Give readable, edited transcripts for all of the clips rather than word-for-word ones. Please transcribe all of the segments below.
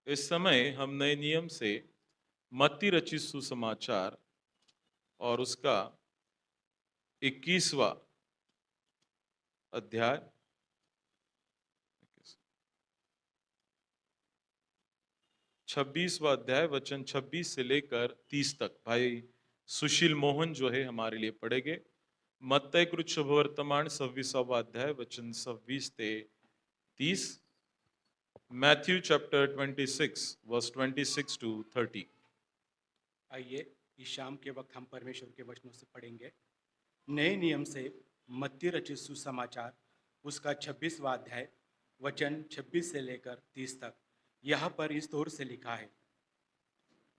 इस समय हम नए नियम से मत्ती रचित सुसमाचार और उसका 21वां अध्याय 26वां अध्याय वचन 26 से लेकर 30 तक भाई सुशील मोहन जो है हमारे लिए पढ़ेंगे। मत्ती कृत शुभ वर्तमान 26वां अध्याय वचन 26 से 30। Matthew chapter 26 verse 26 to 30। आइए इस शाम के वक्त हम परमेश्वर के वचनों से पढ़ेंगे। नए नियम से मत्ती रचित सुसमाचार उसका 26वां अध्याय वचन 26 से लेकर 30 तक। यहाँ पर इस तौर से लिखा है,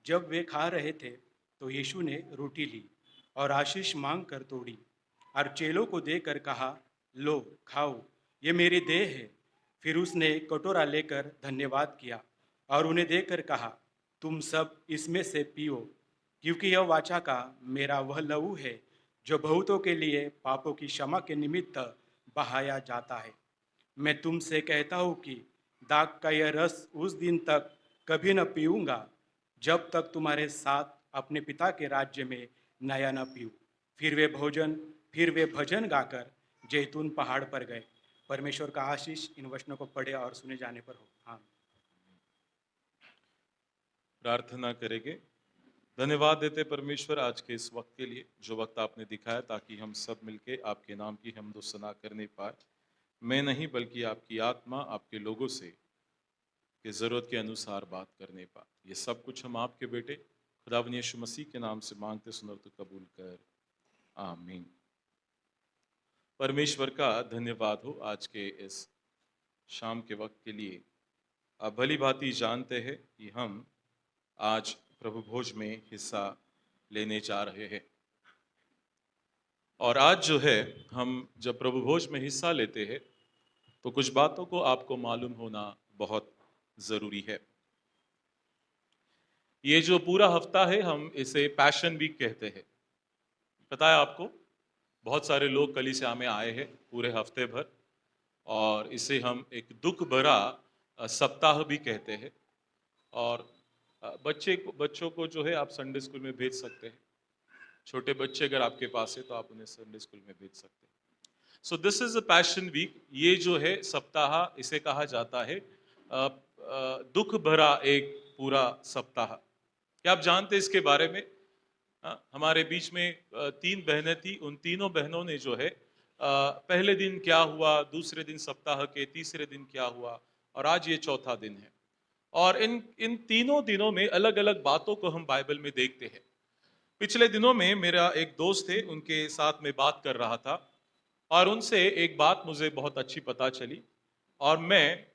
जब वे खा रहे थे तो यीशु ने रोटी ली और आशीष मांग कर तोड़ी और चेलों को देकर कहा, लो खाओ, ये मेरी देह है। फिर उसने कटोरा लेकर धन्यवाद किया और उन्हें देकर कहा, तुम सब इसमें से पियो, क्योंकि यह वाचा का मेरा वह लहू है जो बहुतों के लिए पापों की क्षमा के निमित्त बहाया जाता है। मैं तुमसे कहता हूँ कि दाख का यह रस उस दिन तक कभी न पीऊँगा, जब तक तुम्हारे साथ अपने पिता के राज्य में नया न पीऊँ। फिर वे भजन गाकर जैतून पहाड़ पर गए। परमेश्वर का आशीष इन वचनों को पढ़े और सुने जाने पर हो। हाँ। प्रार्थना करेंगे। धन्यवाद देते परमेश्वर आज के इस वक्त के लिए जो वक्त आपने दिखाया, ताकि हम सब मिलके आपके नाम की हमदो सना करने पाए। मैं नहीं बल्कि आपकी आत्मा आपके लोगों से के जरूरत के अनुसार बात करने पाए। ये सब कुछ हम आपके बेटे खुदावन यीशु मसीह के नाम से मांगते सुनर तो कबूल कर, आमीन। परमेश्वर का धन्यवाद हो आज के इस शाम के वक्त के लिए। आप भली भांति जानते हैं कि हम आज प्रभु भोज में हिस्सा लेने जा रहे हैं। और आज जो है हम जब प्रभु भोज में हिस्सा लेते हैं तो कुछ बातों को आपको मालूम होना बहुत जरूरी है। ये जो पूरा हफ्ता है हम इसे पैशन वीक कहते हैं। पता है आपको, बहुत सारे लोग कलीसिया में आए हैं पूरे हफ्ते भर, और इसे हम एक दुख भरा सप्ताह भी कहते हैं। और बच्चों को जो है आप संडे स्कूल में भेज सकते हैं। छोटे बच्चे अगर आपके पास है तो आप उन्हें संडे स्कूल में भेज सकते हैं। So this is a passion week. ये जो है सप्ताह, इसे कहा जाता है दुख भरा एक पूरा सप्ताह। क्या आप जानते हैं इसके बारे में? हमारे बीच में तीन बहनें थी। उन तीनों बहनों ने जो है पहले दिन क्या हुआ, दूसरे दिन सप्ताह के तीसरे दिन क्या हुआ, और आज ये चौथा दिन है। और इन इन तीनों दिनों में अलग अलग बातों को हम बाइबल में देखते हैं। पिछले दिनों में मेरा एक दोस्त थे, उनके साथ में बात कर रहा था और उनसे एक बात मुझे बहुत अच्छी पता चली, और मैं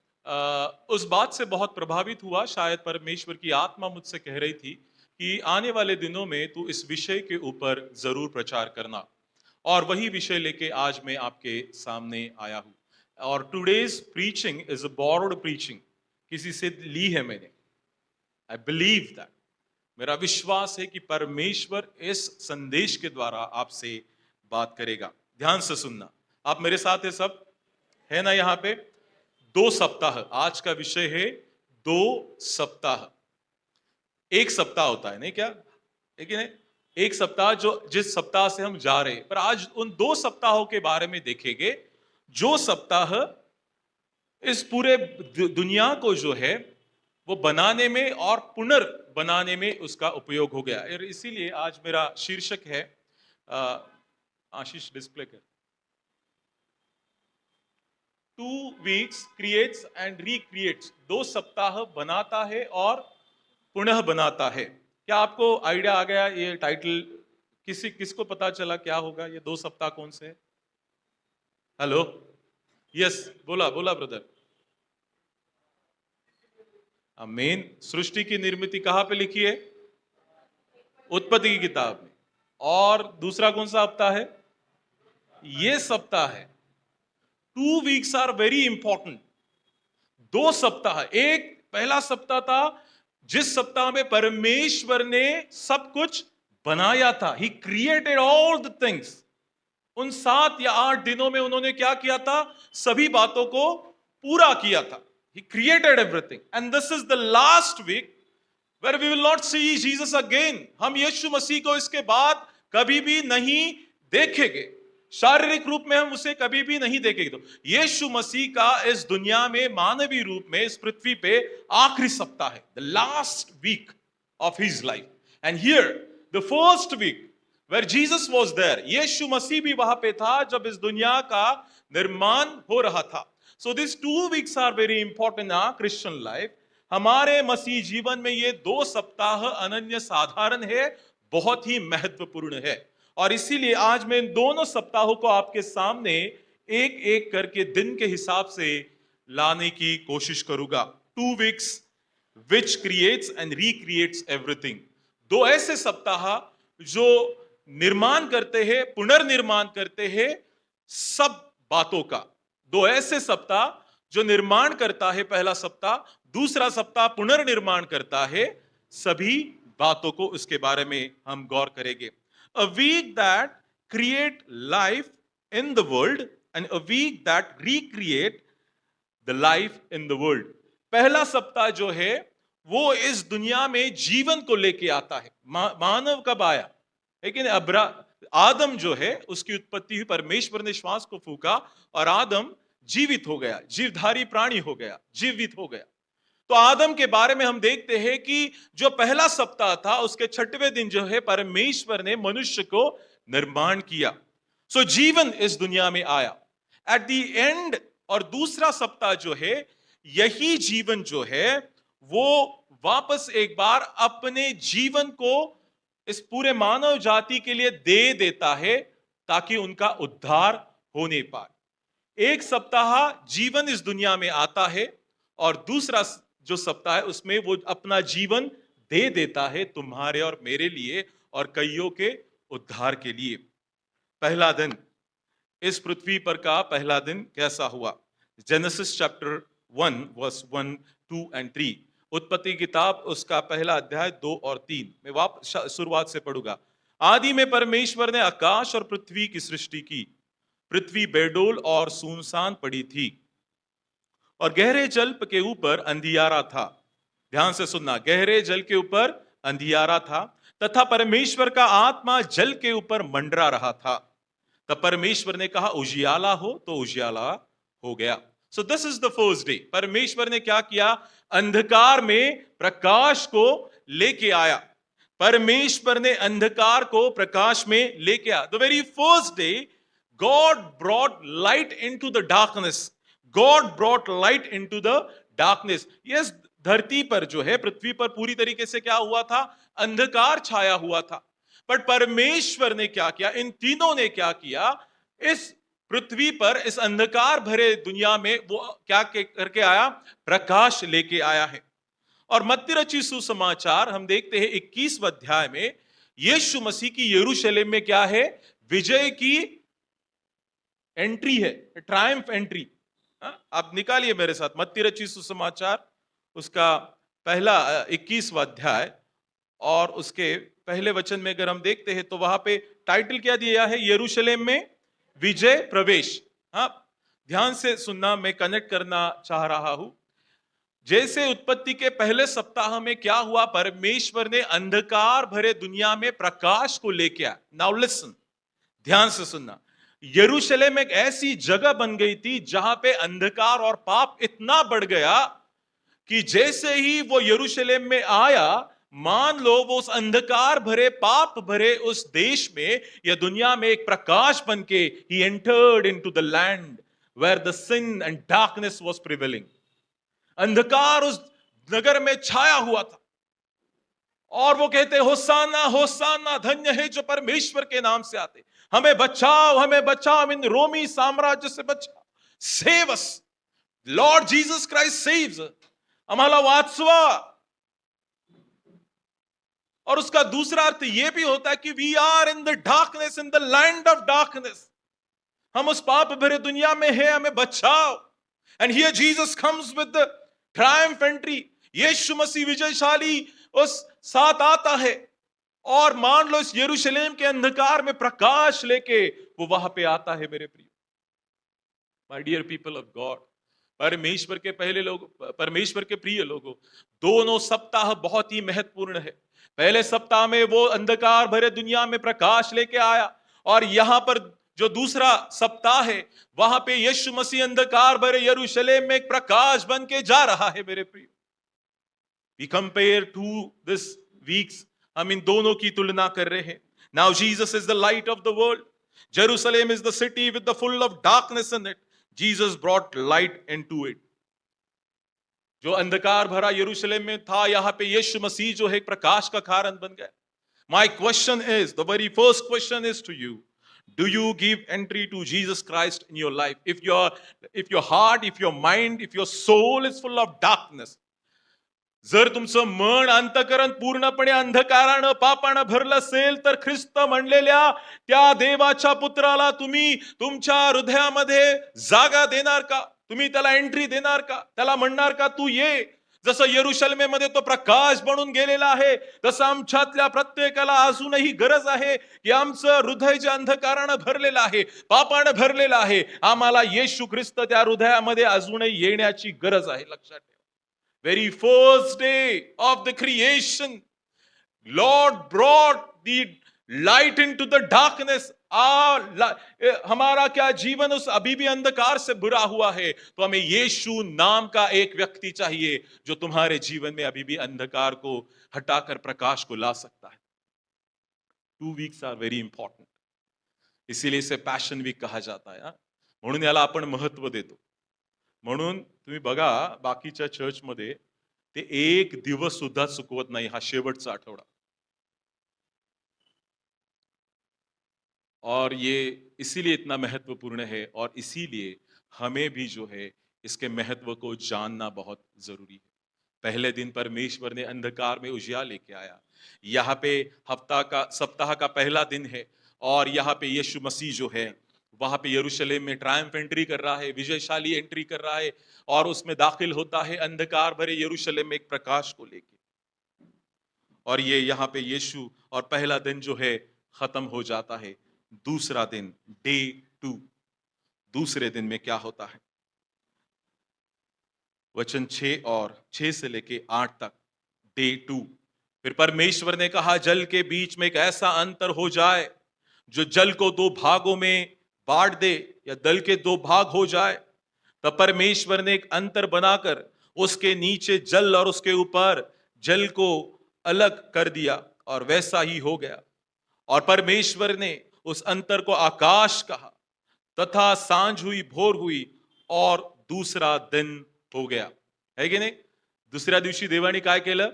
उस बात से बहुत प्रभावित हुआ। शायद परमेश्वर की आत्मा मुझसे कह रही थी कि आने वाले दिनों में तू इस विषय के ऊपर जरूर प्रचार करना। और वही विषय लेके आज मैं आपके सामने आया हूँ। और today's preaching is a borrowed preaching, किसी से ली है मैंने। आई बिलीव दैट, मेरा विश्वास है कि परमेश्वर इस संदेश के द्वारा आपसे बात करेगा। ध्यान से सुनना। आप मेरे साथ है सब, है ना? यहाँ पे 2 सप्ताह, आज का विषय है 2 सप्ताह। एक सप्ताह होता है नहीं क्या, लेकिन एक सप्ताह जो जिस सप्ताह से हम जा रहे हैं, पर आज उन 2 सप्ताहों के बारे में देखेंगे जो सप्ताह इस पूरे दुनिया को जो है वो बनाने में और पुनर्बनाने में उसका उपयोग हो गया। और इसीलिए आज मेरा शीर्षक है, आशीष डिस्प्ले कर, 2 वीक्स क्रिएट्स एंड रिक्रिएट्स। 2 सप्ताह बनाता है और पुनः बनाता है। क्या आपको आइडिया आ गया ये टाइटल? किसको पता चला क्या होगा ये 2 सप्ताह कौन से है? हेलो, यस, बोला बोला ब्रदर। आमीन। सृष्टि की निर्मिति कहां पे लिखी है? उत्पत्ति की किताब में। और दूसरा कौन सा हफ्ता है? ये सप्ताह है। 2 वीक्स आर वेरी इंपॉर्टेंट। 2 सप्ताह, एक पहला सप्ताह था जिस सप्ताह में परमेश्वर ने सब कुछ बनाया था। He created all the things. उन 7 या 8 दिनों में उन्होंने क्या किया था? सभी बातों को पूरा किया था। He created everything. And this is the last week where we will not see Jesus again. हम यीशु मसीह को इसके बाद कभी भी नहीं देखेंगे, शारीरिक रूप में हम उसे कभी भी नहीं देखेंगे। तो यीशु मसीह का इस दुनिया में मानवीय रूप में इस पृथ्वी पे आखिरी सप्ताह है, the last week of his life. And here, the first week where Jesus was there, यीशु मसीह भी वहां पे था जब इस दुनिया का निर्माण हो रहा था. So these 2 weeks are very important in our Christian life. हमारे मसीह जीवन में ये 2 सप्ताह अनन्य साधारण है, बहुत ही महत्वपूर्ण है. और इसीलिए आज मैं इन दोनों सप्ताहों को आपके सामने एक एक करके दिन के हिसाब से लाने की कोशिश करूंगा. 2 weeks which creates and recreates everything. 2 ऐसे सप्ताह जो निर्माण करते हैं, पुनर्निर्माण करते हैं सब बातों का. 2 ऐसे सप्ताह जो निर्माण करता है, पहला सप्ताह, दूसरा सप्ताह पुनर्निर्माण करता है सभी बातों को. उसके बारे में हम गौर करेंगे. A week that create life in the world and a week that recreate the life in the world. पहला सप्ताह जो है वो इस दुनिया में जीवन को लेके आता है. मानव कब आया? लेकिन आदम जो है उसकी उत्पत्ति हुई, परमेश्वर ने श्वास को फूका और आदम जीवित हो गया, जीवधारी प्राणी हो गया, जीवित हो गया. तो आदम के बारे में हम देखते हैं कि जो पहला सप्ताह था उसके 6वें दिन जो है परमेश्वर ने मनुष्य को निर्माण किया. सो जीवन इस दुनिया में आया एट द एंड. और दूसरा सप्ताह जो है, यही जीवन जो है वो वापस एक बार अपने जीवन को इस पूरे मानव जाति के लिए दे देता है ताकि उनका उद्धार होने पाए. एक सप्ताह जीवन इस दुनिया में आता है और दूसरा जो सप्ताह है उसमें वो अपना जीवन दे देता है तुम्हारे और मेरे लिए और कईयों के उद्धार के लिए. पहला दिन, इस पृथ्वी पर का पहला दिन कैसा हुआ? Genesis chapter 1 verse 1, 2 and 3. उत्पत्ति किताब उसका पहला अध्याय 2 और 3. मैं वापस शुरुआत से पढ़ूंगा. आदि में परमेश्वर ने आकाश और पृथ्वी की सृष्टि की. पृथ्वी बेडोल और सुनसान पड़ी थी और गहरे जल के ऊपर अंधियारा था. ध्यान से सुनना, गहरे जल के ऊपर अंधियारा था तथा परमेश्वर का आत्मा जल के ऊपर मंडरा रहा था. तब परमेश्वर ने कहा उजियाला हो, तो उजियाला हो गया. सो this is the first day. परमेश्वर ने क्या किया? अंधकार में प्रकाश को लेके आया. परमेश्वर ने अंधकार को प्रकाश में लेके आया. The very first day God brought light into the darkness. God brought light into the darkness. Yes, धरती पर जो है, पृथ्वी पर पूरी तरीके से क्या हुआ था? अंधकार छाया हुआ था. पर परमेश्वर ने क्या किया? इन तीनों ने क्या किया? इस पृथ्वी पर, इस अंधकार भरे दुनिया में वो क्या करके आया? प्रकाश लेके आया है. और मत्ती रचित सुसमाचार हम देखते हैं 21वें अध्याय में यीशु मसीह की यरूशलेम में क्या है? विजय की एंट्री है, ट्रायम्फ एंट्री. आप निकालिए मेरे साथ मत्ती रचित सुसमाचार उसका पहला 21वां अध्याय और उसके पहले वचन में अगर हम देखते हैं तो वहां पे टाइटल क्या दिया है? यरूशलेम में विजय प्रवेश. हाँ, ध्यान से सुनना, मैं कनेक्ट करना चाह रहा हूं. जैसे उत्पत्ति के पहले सप्ताह में क्या हुआ? परमेश्वर ने अंधकार भरे दुनिया में प्रकाश को लेके आया. नाउ लिसन, ध्यान से सुनना. यरूशलेम एक ऐसी जगह बन गई थी जहां पे अंधकार और पाप इतना बढ़ गया कि जैसे ही वो यरूशलेम में आया, मान लो वो उस अंधकार भरे, पाप भरे उस देश में या दुनिया में एक प्रकाश बन के he entered into the land where the sin and darkness was prevailing. अंधकार उस नगर में छाया हुआ था और वो कहते होसाना होसाना, धन्य है जो परमेश्वर के नाम से आते, हमें बचाओ, हमें बचाओ, इन रोमी साम्राज्य से बचाओ. Save us, Lord Jesus Christ saves, आम्हाला वाचवा. और उसका दूसरा अर्थ यह भी होता है कि we are in the darkness, in the land of darkness. हम उस पाप भरे दुनिया में है, हमें बचाओ. And here Jesus comes with the triumph entry. Yeshu Masih विजयशाली उस साथ आता है और मान लो इस यरूशलेम के अंधकार में प्रकाश लेके वो वहां पे आता है. मेरे प्रिय, my dear people of God, परमेश्वर के पहले लोग, परमेश्वर के प्रिय लोगों, दोनों सप्ताह बहुत ही महत्वपूर्ण है। पहले सप्ताह में वो अंधकार भरे दुनिया में प्रकाश लेके आया, और यहां पर जो दूसरा सप्ताह है वहां पे यीशु मसीह अंधकार भरे यरूशलेम में एक प्रकाश बन के जा रहा है। मेरे प्रिय, we compare to this weeks, हम इन दोनों की तुलना कर रहे हैं। Now Jesus is the light of the world, Jerusalem is the city with the full of darkness in it, Jesus brought light into it. जो अंधकार भरा यरूशलेम में था, यहां पे यीशु मसीह जो है एक प्रकाश का कारण बन गया। My question is, the very first question is to you: do you give entry to Jesus Christ in your life? If your heart, if your mind, if your soul is full of darkness, जर तुमचं मन, अंतकरण पूर्णपणे अंधकारानं, पापानं भरलं असेल, तर ख्रिस्त म्हणलेल्या त्या देवाच्या पुत्राला तुम्ही तुमच्या हृदयामध्ये जागा देणार का? तुम्ही त्याला एंट्री देणार का? त्याला म्हणणार का तू ये? जसं यरूशलेमेमध्ये तो प्रकाश बनून गेलेला आहे, तसं आमच्यातल्या प्रत्येकाला अजूनही गरज आहे की आमचं हृदय जे अंधकारानं भरलेलं आहे, पापानं भरलेलं आहे, आम्हाला येशू ख्रिस्त त्या हृदयामध्ये अजूनही येण्याची गरज आहे. लक्षात ठेवा. Very first day of the creation, Lord brought the light into the darkness. हमारा क्या जीवन उस अभी भी अंधकार से बुरा हुआ है, तो हमें यीशु नाम का एक व्यक्ति चाहिए जो तुम्हारे जीवन में अभी भी अंधकार को हटाकर प्रकाश को ला सकता है. 2 weeks आर वेरी इंपॉर्टंट, इसीलिए इसे पैशन वीक कहा जाता है. म्हणून याला आपण महत्व देतो. म्हणून तुम्ही बघा, बाकीच्या चर्चमध्ये ते एक दिवस सुद्धा चुकवत नाही हा शेवटचा आठवडा. और ये इसीलिए इतना महत्वपूर्ण है, और इसीलिए हमें भी जो है इसके महत्व को जानना बहुत जरूरी है. पहले दिन परमेश्वर ने अंधकार में उजियार लेके आया. यहाँ पे सप्ताह का पहला दिन है, और यहाँ पे यीशु मसीह जो है वहां पे यरूशलेम में ट्रायम्फ एंट्री कर रहा है, विजयशाली एंट्री कर रहा है, और उसमें दाखिल होता है अंधकार भरे यरूशलेम में एक प्रकाश को लेके. और ये यहाँ पे यीशु, और पहला दिन जो है खत्म हो जाता है. दूसरा दिन, डे 2, दूसरे दिन में क्या होता है? वचन 6 से लेके 8 तक, डे 2. फिर परमेश्वर ने कहा, जल के बीच में एक ऐसा अंतर हो जाए जो जल को 2 भागों में बांट दे, या दल के 2 भाग हो जाए. तब परमेश्वर ने एक अंतर बनाकर उसके नीचे जल और उसके ऊपर जल को अलग कर दिया, और वैसा ही हो गया. और परमेश्वर ने उस अंतर को आकाश कहा. तथा सांझ हुई, भोर हुई, और दूसरा दिन हो गया. है की नाही? दुसऱ्या दिवशी देवाने काय केलं?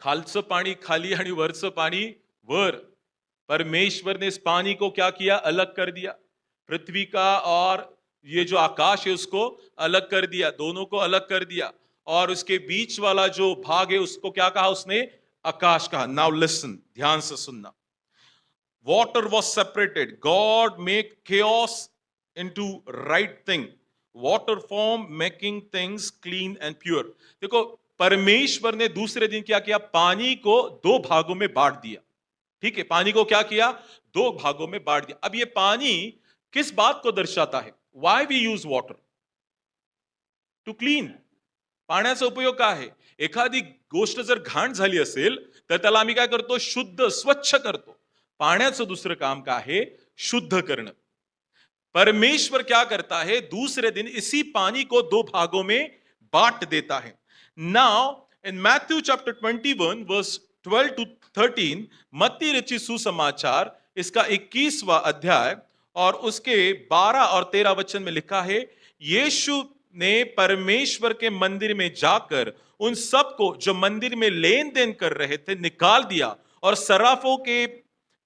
खालचं पाणी खाली आणि वरचं पाणी वर. परमेश्वर ने इस पानी को क्या किया? अलग कर दिया. पृथ्वी का और ये जो आकाश है उसको अलग कर दिया, दोनों को अलग कर दिया. और उसके बीच वाला जो भाग है उसको क्या कहा उसने? आकाश कहा. नाउ लिसन, ध्यान से सुनना. Water was separated. God make chaos into right thing. Water form making things clean and pure. देखो, परमेश्वर ने दूसरे दिन क्या किया? पानी को 2 भागों में बांट दिया. ठीक है, पानी को क्या किया? 2 भागों में बांट दिया. अब ये पानी किस बात को दर्शाता है? Why we use water? To clean. पाण्याचा उपयोग काय आहे? एखादी गोष्ट जर घाण झाली असेल तर त्याला आम्ही काय करतो? शुद्ध, स्वच्छ करतो. पाण्याचं दुसरं काम काय आहे? शुद्ध करणं. परमेश्वर क्या करता है? दूसरे दिन इसी पानी को 2 भागों में बांट देता है. Now in Matthew chapter 21 verse 12 to 13, मत्ती रचित सुसमाचार इसका 21वां अध्याय और उसके 12 और 13 वचन में लिखा है, यीशु ने परमेश्वर के मंदिर में जाकर उन सबको जो मंदिर में लेन देन कर रहे थे निकाल दिया, और सराफों के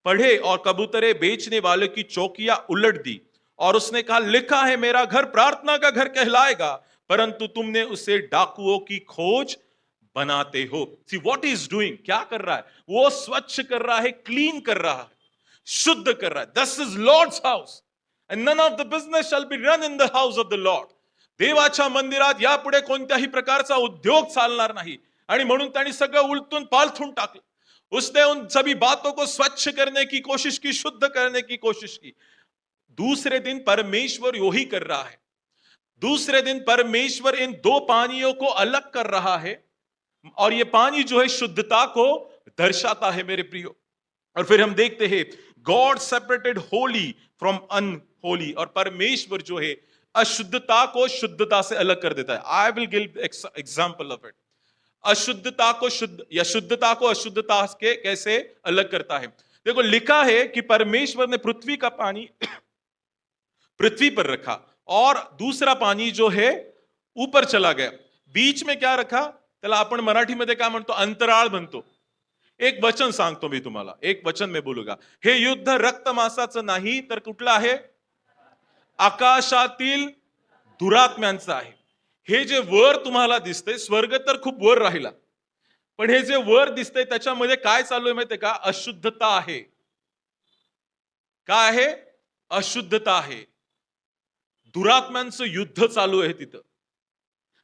पढ़े और कबूतरे बेचने वाले की चौकियां उलट दी. और उसने कहा, लिखा है, मेरा घर प्रार्थना का घर कहलाएगा, परंतु तुमने उसे डाकुओं की खोज बनाते हो. See what is doing? क्या कर रहा है? वो स्वच्छ कर रहा है, क्लीन कर रहा है, शुद्ध कर रहा है. This is Lord's house and none of the business shall be run in the house of the Lord. देवाच्या मंदिरात यापुढे कोणत्याही प्रकारचा उद्योग चालणार नाही. आणि म्हणून त्यांनी सगळं उलटून पालथून टाकलं. उसने उन सभी बातों को स्वच्छ करने की कोशिश की, शुद्ध करने की कोशिश की. दूसरे दिन परमेश्वर यो ही कर रहा है. दूसरे दिन परमेश्वर इन दो पानियों को अलग कर रहा है, और ये पानी जो है शुद्धता को दर्शाता है मेरे प्रियो। और फिर हम देखते हैं God separated Holi from unholy, और परमेश्वर जो है अशुद्धता को शुद्धता से अलग कर देता है। I will give example of it. अशुद्धता को शुद्ध या शुद्धता को अशुद्धता के कैसे अलग करता है। देखो, लिखा है कि परमेश्वर ने पृथ्वी का पानी पृथ्वी पर रखा, और दूसरा पानी जो है ऊपर चला गया। बीच में क्या रखा? त्याला आपण मराठीमध्ये काय म्हणतो? अंतराळ म्हणतो। एक वचन सांगतो मी तुम्हाला, एक वचन मी बोलूगा। हे युद्ध रक्त मांसाचं नाही, तर कुठलं आहे? आकाशातील दुरात्म्यांचं आहे। हे जे वर तुम्हाला दिसतंय, स्वर्ग तर खूप वर राहिला, पण हे जे वर दिसतंय त्याच्यामध्ये काय चालू आहे माहितीये का? अशुद्धता आहे। काय आहे? अशुद्धता आहे। दुरात्म्यांचं युद्ध चालू आहे तिथं।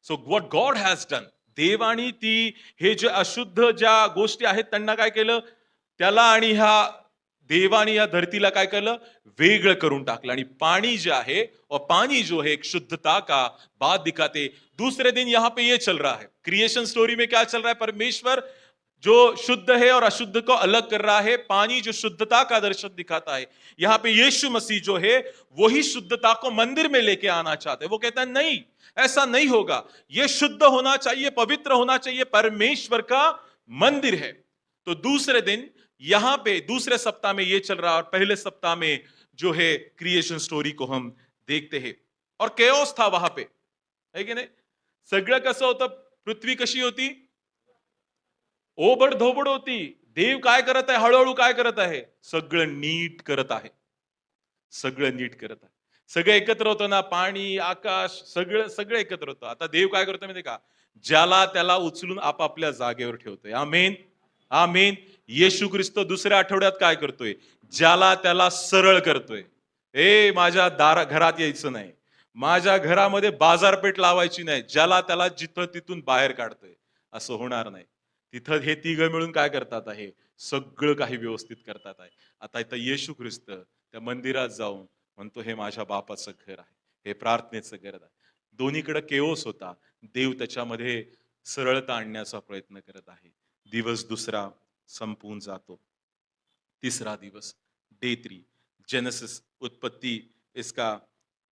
So what God has done, देवानी ती हे जे अशुद्ध ज्या गोष्टी आहेत त्यांना काय केलं? त्याला आणि ह्या देवानी या धरतीला काय केलं? वेगळं करून टाकलं। आणि पानी जो है, और पानी जो है एक शुद्धता का बात दिखाते। दूसरे दिन यहाँ पे ये चल रहा है, क्रिएशन स्टोरी में क्या चल रहा है? परमेश्वर जो शुद्ध है और अशुद्ध को अलग कर रहा है। पानी जो शुद्धता का दर्शन दिखाता है, यहाँ पे यीशु मसीह जो है वही शुद्धता को मंदिर में लेके आना चाहते हैं। वो कहता है नहीं, ऐसा नहीं होगा, ये शुद्ध होना चाहिए, पवित्र होना चाहिए, परमेश्वर का मंदिर है। तो दूसरे दिन यहां पे दूसरे सप्ताह में ये चल रहा है, और पहले सप्ताह में जो है क्रिएशन स्टोरी को हम देखते हैं। और केओस था वहां पे, है की नाही? सगळं कसं होतं? पृथ्वी कशी होती? ओबड धोबड होती। देव काय करत आहे? हळूहळू काय करत आहे? सगळं नीट करत आहे। सगळं नीट करत आहे। सगळं एकत्र होतं ना, पाणी, आकाश, सगळं सगळं एकत्र होतं। आता देव काय करतोय माहिती का? ज्याला त्याला उचलून आपापल्या जागेवर ठेवतोय। आमेन, आमेन। येशू ख्रिस्त दुसऱ्या आठवड्यात काय करतोय? ज्याला त्याला सरळ करतोय। ए, माझ्या घरात यायचं नाही, माझ्या घरामध्ये बाजारपेठ लावायची नाही, ज्याला त्याला जिथं तिथून बाहेर काढतोय। असं होणार नाही। तिथं हे तिघं मिळून काय करतात आहे? सगळं काही व्यवस्थित करतात आहे। आता इथं येशू ख्रिस्त त्या मंदिरात जाऊन म्हणतो, हे माझ्या बापाचं घर आहे, हे प्रार्थनेचं घर आहे। दोन्हीकडे केओस होता, देव त्याच्यामध्ये सरळता आणण्याचा प्रयत्न करत आहे। दिवस दुसरा संपून जातो। तीसरा दिवस, डे 3, जेनेसिस उत्पत्ति इसका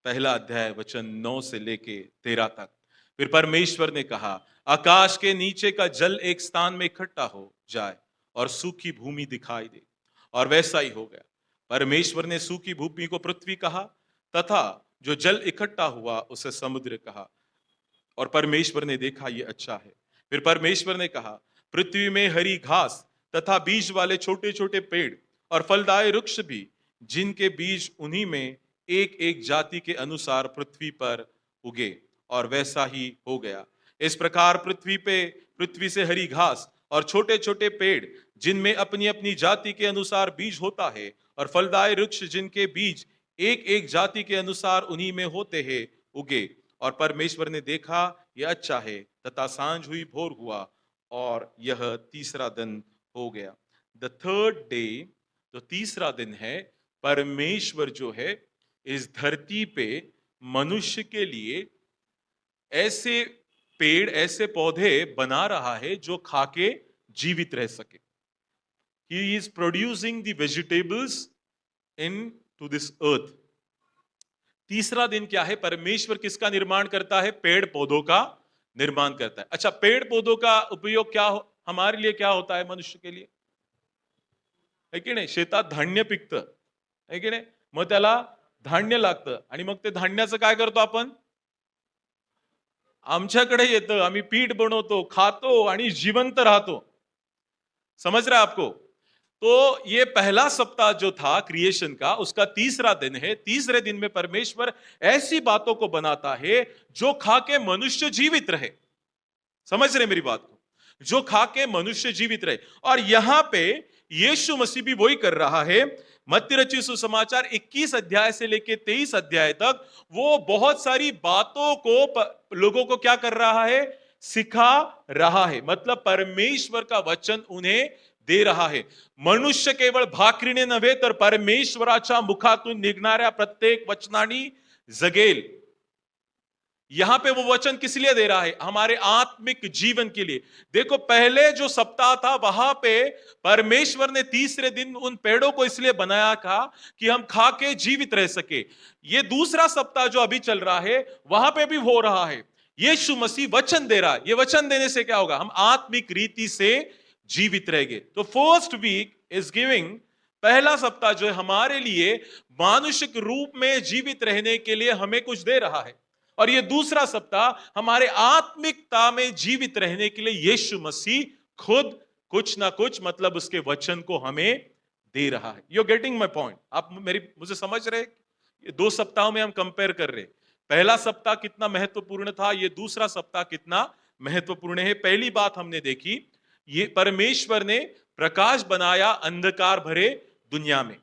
पहला अध्याय वचन 9 से लेके 13 तक। फिर परमेश्वर ने कहा, आकाश के नीचे का जल एक स्थान में इकट्ठा हो जाए और सूखी भूमि दिखाई दे, और वैसा ही हो गया। परमेश्वर ने सूखी भूमि को पृथ्वी कहा, तथा जो जल इकट्ठा हुआ उसे समुद्र कहा। और परमेश्वर ने देखा ये अच्छा है। फिर परमेश्वर ने कहा, पृथ्वी में हरी घास तथा बीज वाले छोटे छोटे पेड़ और फलदायी वृक्ष भी, जिनके बीज उन्हीं में एक एक जाति के अनुसार पृथ्वी पर उगे, और वैसा ही हो गया। इस प्रकार पृथ्वी से हरी घास और छोटे छोटे पेड़, जिनमें अपनी अपनी जाति के अनुसार बीज होता है, और फलदायी वृक्ष जिनके बीज एक एक जाति के अनुसार उन्हीं में होते हैं, उगे। और परमेश्वर ने देखा यह अच्छा है, तथा सांझ हुई, भोर हुआ, और यह तीसरा दिन हो गया। द थर्ड डे, तो तीसरा दिन है, परमेश्वर जो है इस धरती पे मनुष्य के लिए ऐसे पेड़, ऐसे पौधे बना रहा है जो खाके जीवित रह सके। He is producing the vegetables into this earth. तीसरा दिन क्या है? परमेश्वर किसका निर्माण करता है? पेड़ पौधों का निर्माण करता है। अच्छा, पेड़ पौधों का उपयोग क्या हमारे लिए क्या होता है? मनुष्य के लिए, है की नाही? शेतात धान्य पिकतं, है की नाही? मग त्याला धान्य लागतं, आणि मग ते धान्याचं काय करतो आपण? आमच्याकडे येतं, आम्ही पीठ बनवतो, खातो आणि जिवंत राहतो। समझ रहा है आपको? तो ये पहला सप्ताह जो था क्रिएशन का, उसका तीसरा दिन है। तीसरे दिन में परमेश्वर ऐसी बातों को बनाता है जो खा के मनुष्य जीवित रहे। समझ रहे मेरी बात को? जो खा के मनुष्य जीवित रहे। और यहां पे यीशु मसीह भी वही कर रहा है। मत्ती रचित सुसमाचार 21 अध्याय से लेके 23 अध्याय तक वो बहुत सारी बातों को लोगों को क्या कर रहा है? सिखा रहा है। मतलब परमेश्वर का वचन उन्हें दे रहा है। मनुष्य केवळ भाकरीने नव्हे, तर परमेश्वराच्या मुखातून निघणाऱ्या प्रत्येक वचनाने जगेल। यहां पे वो वचन किस लिए दे रहा है? हमारे आत्मिक जीवन के लिए। देखो, पहले जो सप्ताह था वहां पे परमेश्वर ने तीसरे दिन उन पेड़ों को इसलिए बनाया था कि हम खा के जीवित रह सके। ये दूसरा सप्ताह जो अभी चल रहा है वहां पे भी हो रहा है। यीशु मसीह वचन दे रहा है। ये वचन देने से क्या होगा? हम आत्मिक रीति से जीवित रहेंगे। तो फर्स्ट वीक इज गिविंग, पहला सप्ताह जो है हमारे लिए मानुषिक रूप में जीवित रहने के लिए हमें कुछ दे रहा है। और ये दूसरा सप्ताह हमारे आत्मिकता में जीवित रहने के लिए यीशु मसीह खुद कुछ ना कुछ, मतलब उसके वचन को हमें दे रहा है। You getting my point? आप मुझे समझ रहे? ये दो सप्ताहों में हम कंपेयर कर रहे। पहला सप्ताह कितना महत्वपूर्ण था, ये दूसरा सप्ताह कितना महत्वपूर्ण है। पहली बात हमने देखी, ये परमेश्वर ने प्रकाश बनाया अंधकार भरे दुनिया में।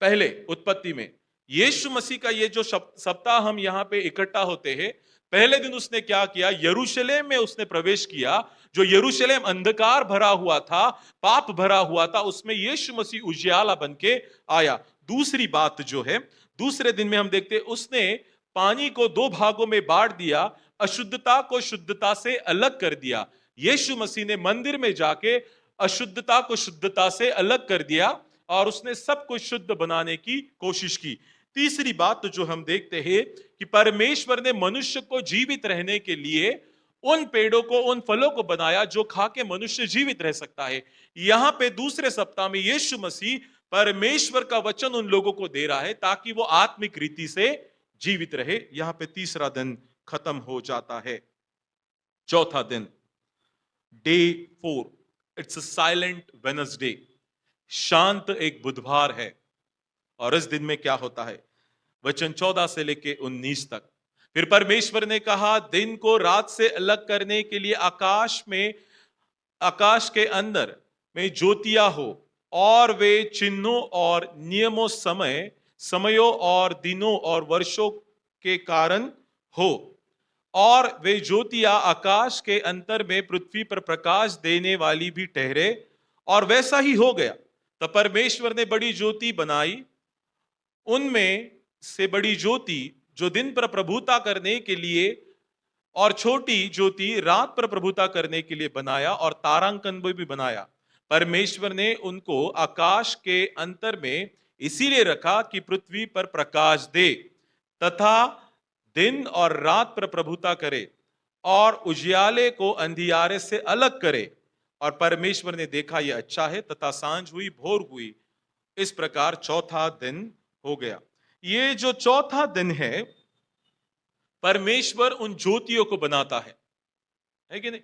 पहले उत्पत्ति में यीशु मसीह का ये जो सप्ताह हम यहां पे इकट्ठा होते हैं, पहले दिन उसने क्या किया? यरूशलेम में उसने प्रवेश किया। जो यरूशलेम अंधकार भरा हुआ था, पाप भरा हुआ था, उसमें यीशु मसीह उजियाला बन के आया। दूसरी बात जो है, दूसरे दिन में हम देखते उसने पानी को दो भागों में बांट दिया, अशुद्धता को शुद्धता से अलग कर दिया। यीशु मसीह ने मंदिर में जाके अशुद्धता को शुद्धता से अलग कर दिया और उसने सब कुछ शुद्ध बनाने की कोशिश की। तीसरी बात जो हम देखते हैं कि परमेश्वर ने मनुष्य को जीवित रहने के लिए उन पेड़ों को, उन फलों को बनाया जो खा के मनुष्य जीवित रह सकता है। यहां पे दूसरे सप्ताह में यीशु मसीह परमेश्वर का वचन उन लोगों को दे रहा है ताकि वो आत्मिक रीति से जीवित रहे। यहां पे तीसरा दिन खत्म हो जाता है। चौथा दिन, day 4, it's a silent Wednesday, शांत एक बुधवार है। और इस दिन में क्या होता है? वचन 14 से लेके 19 तक। फिर परमेश्वर ने कहा, दिन को रात से अलग करने के लिए आकाश के अंदर में ज्योतियां हो, और वे चिन्हों और नियमों, समयों और दिनों और वर्षों के कारण हो। और वे ज्योतियां आकाश के अंतर में पृथ्वी पर प्रकाश देने वाली भी ठहरे, और वैसा ही हो गया। तो परमेश्वर ने बड़ी ज्योति बनाई, उनमें से बड़ी ज्योति जो दिन पर प्रभुता करने के लिए और छोटी ज्योति रात पर प्रभुता करने के लिए बनाया, और तारांकन भी बनाया। परमेश्वर ने उनको आकाश के अंतर में इसीलिए रखा कि पृथ्वी पर प्रकाश दे तथा दिन और रात पर प्रभुता करे, और उजियाले को अंधियारे से अलग करे। और परमेश्वर ने देखा यह अच्छा है, तथा सांझ हुई, भोर हुई। इस प्रकार चौथा दिन हो गया। ये जो चौथा दिन है, परमेश्वर उन ज्योतियों को बनाता है कि नहीं?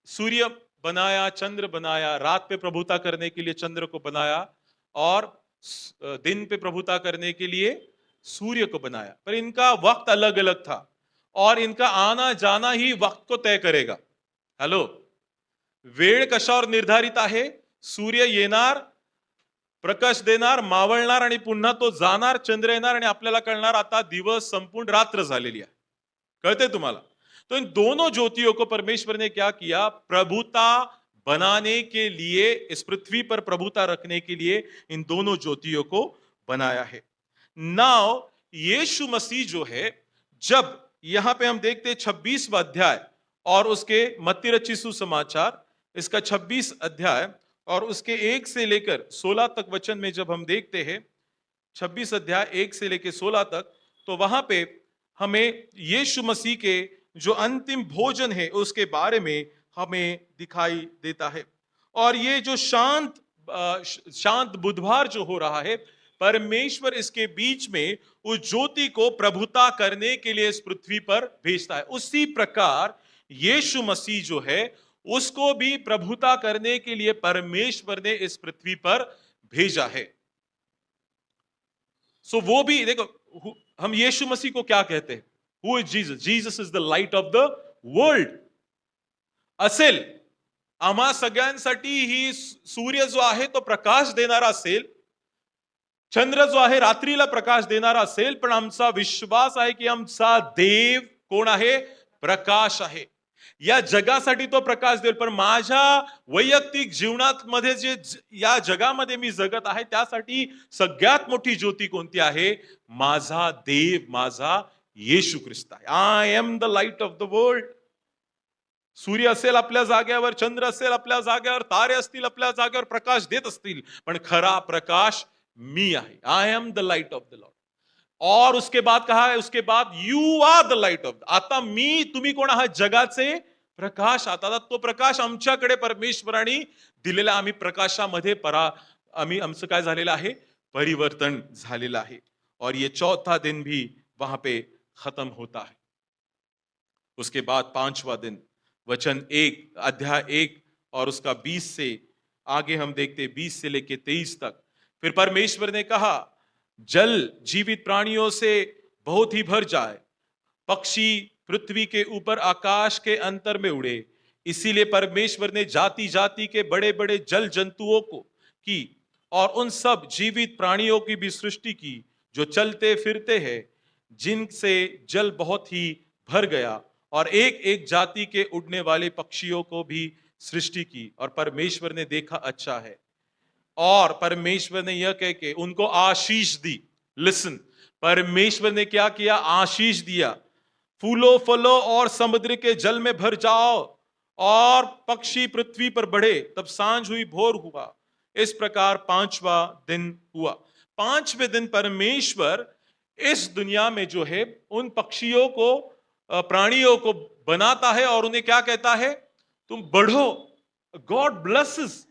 सूर्य बनाया, चंद्र बनाया, रात पे प्रभुता करने के लिए चंद्र को बनाया, और दिन पे प्रभुता करने के लिए सूर्य को बनाया। पर इनका वक्त अलग अलग था, और इनका आना जाना ही वक्त को तय करेगा। हेलो, वेळ कशावर निर्धारित आहे? सूर्य येणार, प्रकाश देणार, मावळणार, आणि पुन्हा तो जाणार, चंद्र येणार, आणि आपल्याला कळणार आता दिवस संपूर्ण रात्र झालेली आहे। कळते तुम्हाला? तो इन दोनों ज्योतियों को परमेश्वर ने क्या किया? प्रभुता बनाने के लिए, इस पृथ्वी पर प्रभुता रखने के लिए इन दोनों ज्योतियों को बनाया है। नाउ यीशु मसीह जो है, जब यहां पे हम देखते हैं 26वां अध्याय और उसके मत्ती रचित सुसमाचार, इसका 26 अध्याय और उसके 1 से लेकर 16 तक वचन में जब हम देखते हैं, 26 अध्याय 1 से लेकर 16 तक, तो वहां पे हमें यीशु मसीह के जो अंतिम भोजन है उसके बारे में हमें दिखाई देता है। और ये जो शांत बुधवार जो हो रहा है, परमेश्वर इसके बीच में उस ज्योति को प्रभुता करने के लिए इस पृथ्वी पर भेजता है। उसी प्रकार यीशु मसीह जो है, उसको भी प्रभुता करने के लिए परमेश्वर ने इस पृथ्वी पर भेजा है। सो वो भी देखो, हम यीशु मसीह को क्या कहते हैं? Who is Jesus? Jesus is the light of the world. असेल, आम्हा सगळ्यांसाठी ही सूर्य जो आहे तो प्रकाश देणारा असेल, चंद्र जो आहे रात्रीला प्रकाश देणारा असेल, पण आमचा विश्वास आहे की आमचा देव कोण आहे? प्रकाश आहे। या जगासाठी तो प्रकाश देईल, पण माझ्या वैयक्तिक जीवनात मध्ये जे या जगामध्ये मी जगत आहे, त्यासाठी सगळ्यात मोठी ज्योती कोणती आहे? माझा देव, माझा येशू ख्रिस्त आहे. I am the light of the world. सूर्य असेल आपल्या जाग्यावर, चंद्र असेल आपल्या जाग्यावर, तारे असतील आपल्या जाग्यावर, प्रकाश देत असतील, पण खरा प्रकाश मी आहे. I am the light of the lord. और उसके बाद कहा है, उसके बाद you are the light of, आता मी, तुम्ही कोण आहात? जगाचे प्रकाश आहात. आता तो प्रकाश आमच्याकडे परमेश्वराने दिलेला, आम्ही प्रकाशामध्ये आम्ही, आमचं काय झालेलं आहे? परिवर्तन झालेलं आहे. और ये चौथा दिन भी वहां पे खत्म होता है. उसके बाद पांचवा दिन, वचन 1 अध्याय 1 और उसका 20 से आगे हम देखते, 20 से लेके 23 तक. फिर परमेश्वर ने कहा, जल जीवित प्राणियों से बहुत ही भर जाए, पक्षी पृथ्वी के ऊपर आकाश के अंतर में उड़े. इसीलिए परमेश्वर ने जाति जाति के बड़े बड़े जल जंतुओं को की और उन सब जीवित प्राणियों की भी सृष्टि की जो चलते फिरते हैं, जिनसे जल बहुत ही भर गया, और एक एक जाति के उड़ने वाले पक्षियों को भी सृष्टि की. और परमेश्वर ने देखा अच्छा है. और परमेश्वर ने यह कह के उनको आशीष दी. लिसन, परमेश्वर ने क्या किया? आशीष दिया. फूलो फलो और समुद्र के जल में भर जाओ और पक्षी पृथ्वी पर बढ़े. तब सांझ हुई, भोर हुआ. इस प्रकार पांचवा दिन हुआ. पांचवें दिन परमेश्वर इस दुनिया में जो है उन पक्षियों को, प्राणियों को बनाता है और उन्हें क्या कहता है? तुम बढ़ो. God blesses.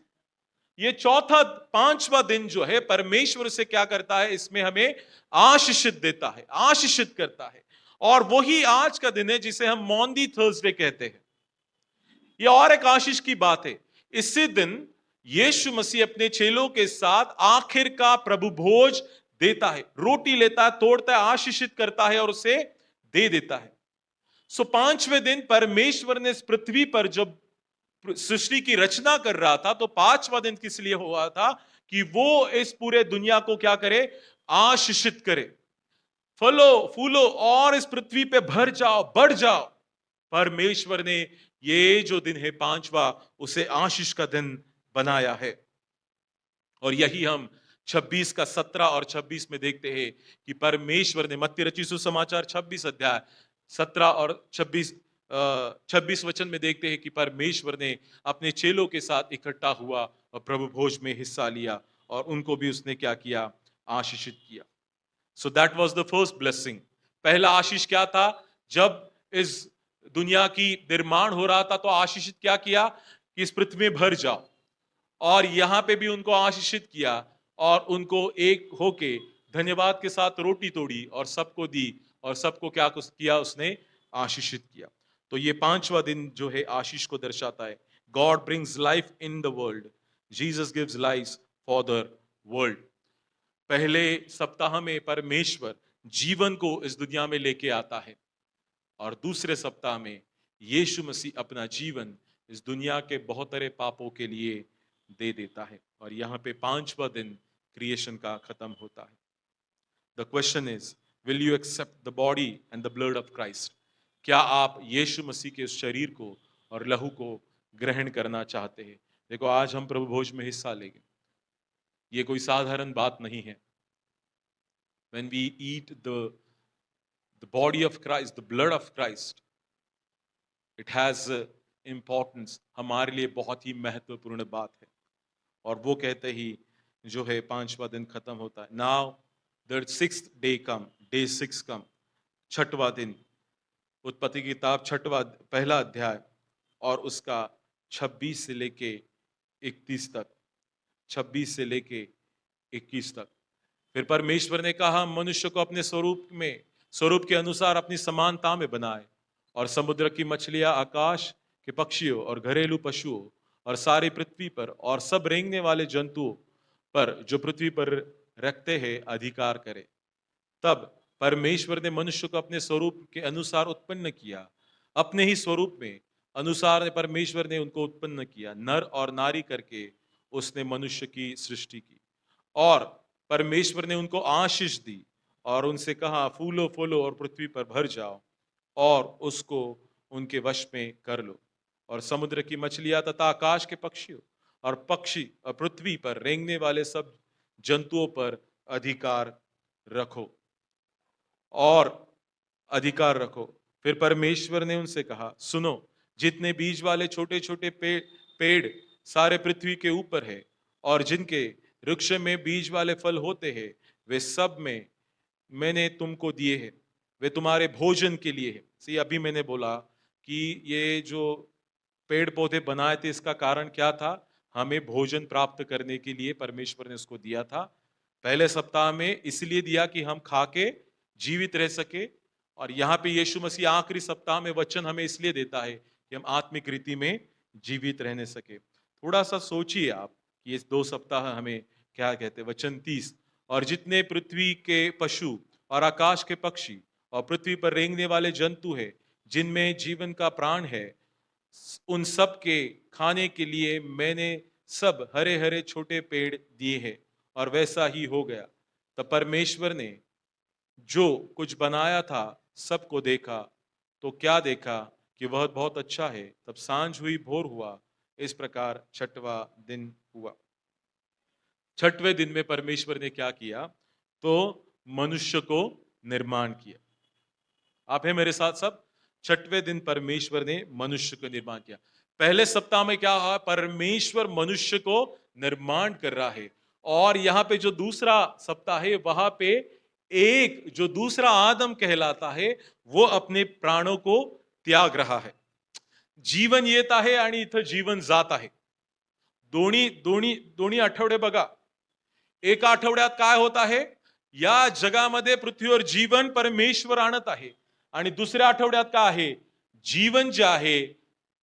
ये चौथा, पांचवा दिन जो है परमेश्वर से क्या करता है? इसमें हमें आशीषित देता है, आशीषित करता है. और वही आज का दिन है जिसे हम मॉन्डी थर्सडे कहते हैं. ये और एक आशीष की बात है. इसी दिन यीशु मसीह अपने चेलों के साथ आखिर का प्रभु भोज देता है. रोटी लेता है, तोड़ता है, आशीषित करता है और उसे दे देता है. सो पांचवें दिन परमेश्वर ने इस पृथ्वी पर जब सृष्टि की रचना कर रहा था, तो पांचवा दिन किस लिए हुआ था? कि वो इस पूरे दुनिया को क्या करे? आशीषित करे. फलो फूलो और इस पृथ्वी पे भर जाओ, बढ़ जाओ. परमेश्वर ने ये जो दिन है पांचवा, उसे आशीष का दिन बनाया है. और यही हम 26 का 17 और 26 में देखते हैं कि परमेश्वर ने, मत्ती रचित सुसमाचार 26 अध्याय 17 और 26 वचन में देखते हैं कि परमेश्वर ने अपने चेलों के साथ इकट्ठा हुआ और प्रभु भोज में हिस्सा लिया और उनको भी उसने क्या किया? आशीषित किया. So that was the first blessing. पहला आशीष क्या था? जब इस दुनिया की निर्माण हो रहा था तो आशीषित क्या किया? कि इस पृथ्वी में भर जाओ. और यहां पे भी उनको आशीषित किया और उनको एक होके धन्यवाद के साथ रोटी तोड़ी और सबको दी और सबको क्या किया? उसने आशीषित किया. तो ये पांचवा दिन जो है आशीष को दर्शाता है. God brings life in the world. Jesus gives life for the world. पहले सप्ताह में परमेश्वर जीवन को इस दुनिया में लेके आता है और दूसरे सप्ताह में यीशु मसीह अपना जीवन इस दुनिया के बहुत सारे पापों के लिए दे देता है. और यहाँ पे पांचवा दिन क्रिएशन का खत्म होता है. The question is, will you accept the body and the blood of Christ? क्या आप यीशु मसीह के उस शरीर को और लहू को ग्रहण करना चाहते हैं? देखो, आज हम प्रभु भोज में हिस्सा लेंगे. ये कोई साधारण बात नहीं है. When we eat the body of Christ, the blood of Christ, it has importance. हमारे लिए बहुत ही महत्वपूर्ण बात है. और वो कहते ही जो है पांचवा दिन खत्म होता है. Now the sixth day come, day 6 come, छठवा दिन. उत्पत्ति की किताब छठवा पहला अध्याय और उसका 26 से लेके 31 तक, 26 से लेके 21 तक. फिर परमेश्वर ने कहा, मनुष्य को अपने स्वरूप के अनुसार अपनी समानता में बनाए और समुद्र की मछलियां, आकाश के पक्षियों और घरेलू पशुओं और सारी पृथ्वी पर और सब रेंगने वाले जंतुओं पर जो पृथ्वी पर रखते हैं अधिकार करे. तब परमेश्वर ने मनुष्य को अपने स्वरूप के अनुसार उत्पन्न किया. अपने ही स्वरूप में अनुसार परमेश्वर ने उनको उत्पन्न किया. नर और नारी करके उसने मनुष्य की सृष्टि की. और परमेश्वर ने उनको आशीष दी और उनसे कहा, फूलो फूलो और पृथ्वी पर भर जाओ और उसको उनके वश में कर लो. और समुद्र की मछलियां तथा आकाश के पक्षियों और पृथ्वी पर रेंगने वाले सब जंतुओं पर अधिकार रखो. और अधिकार रखो। फिर परमेश्वर ने उनसे कहा, सुनो, जितने बीज वाले छोटे छोटे पेड़ सारे पृथ्वी के ऊपर है और जिनके वृक्ष में बीज वाले फल होते हैं, वे सब में मैंने तुमको दिए हैं, वे तुम्हारे भोजन के लिए है। सी, अभी मैंने बोला कि ये जो पेड़ पौधे बनाए थे, इसका कारण क्या था? हमें भोजन प्राप्त करने के लिए परमेश्वर ने उसको दिया था। पहले सप्ताह में इसलिए दिया कि हम खा के जीवित रह सके, और यहाँ पे यीशु मसीह आखिरी सप्ताह में वचन हमें इसलिए देता है कि हम आत्मिक रीति में जीवित रहने सके। थोड़ा सा सोचिए आप कि इस 2 सप्ताह हमें क्या कहते हैं। वचन 30, और जितने पृथ्वी के पशु और आकाश के पक्षी और पृथ्वी पर रेंगने वाले जंतु है, जिनमें जीवन का प्राण है, उन सब के खाने के लिए मैंने सब हरे हरे छोटे पेड़ दिए हैं। और वैसा ही हो गया। तब परमेश्वर ने जो कुछ बनाया था सबको देखा, तो क्या देखा कि वह बहुत अच्छा है। तब सांझ हुई, भोर हुआ, इस प्रकार 6वां दिन हुआ। 6वें दिन में परमेश्वर ने क्या किया? तो मनुष्य को निर्माण किया। आप हैं मेरे साथ सब? 6वें दिन परमेश्वर ने मनुष्य को निर्माण किया। पहले सप्ताह में क्या हुआ? परमेश्वर मनुष्य को निर्माण कर रहा है। और यहां पे जो दूसरा सप्ताह है, वहां पे एक जो दूसरा आदम कहलाता है, वो अपने प्राणों को त्याग रहा है। जीवन येत आहे आणि इथं जीवन जात आहे। दोन्ही दोन्ही दोन्ही आठवडे बघा। एका आठवड्यात काय होत आहे? या जगामध्ये पृथ्वीवर जीवन परमेश्वर आणत आहे, आणि दुसऱ्या आठवड्यात काय आहे? जीवन जे आहे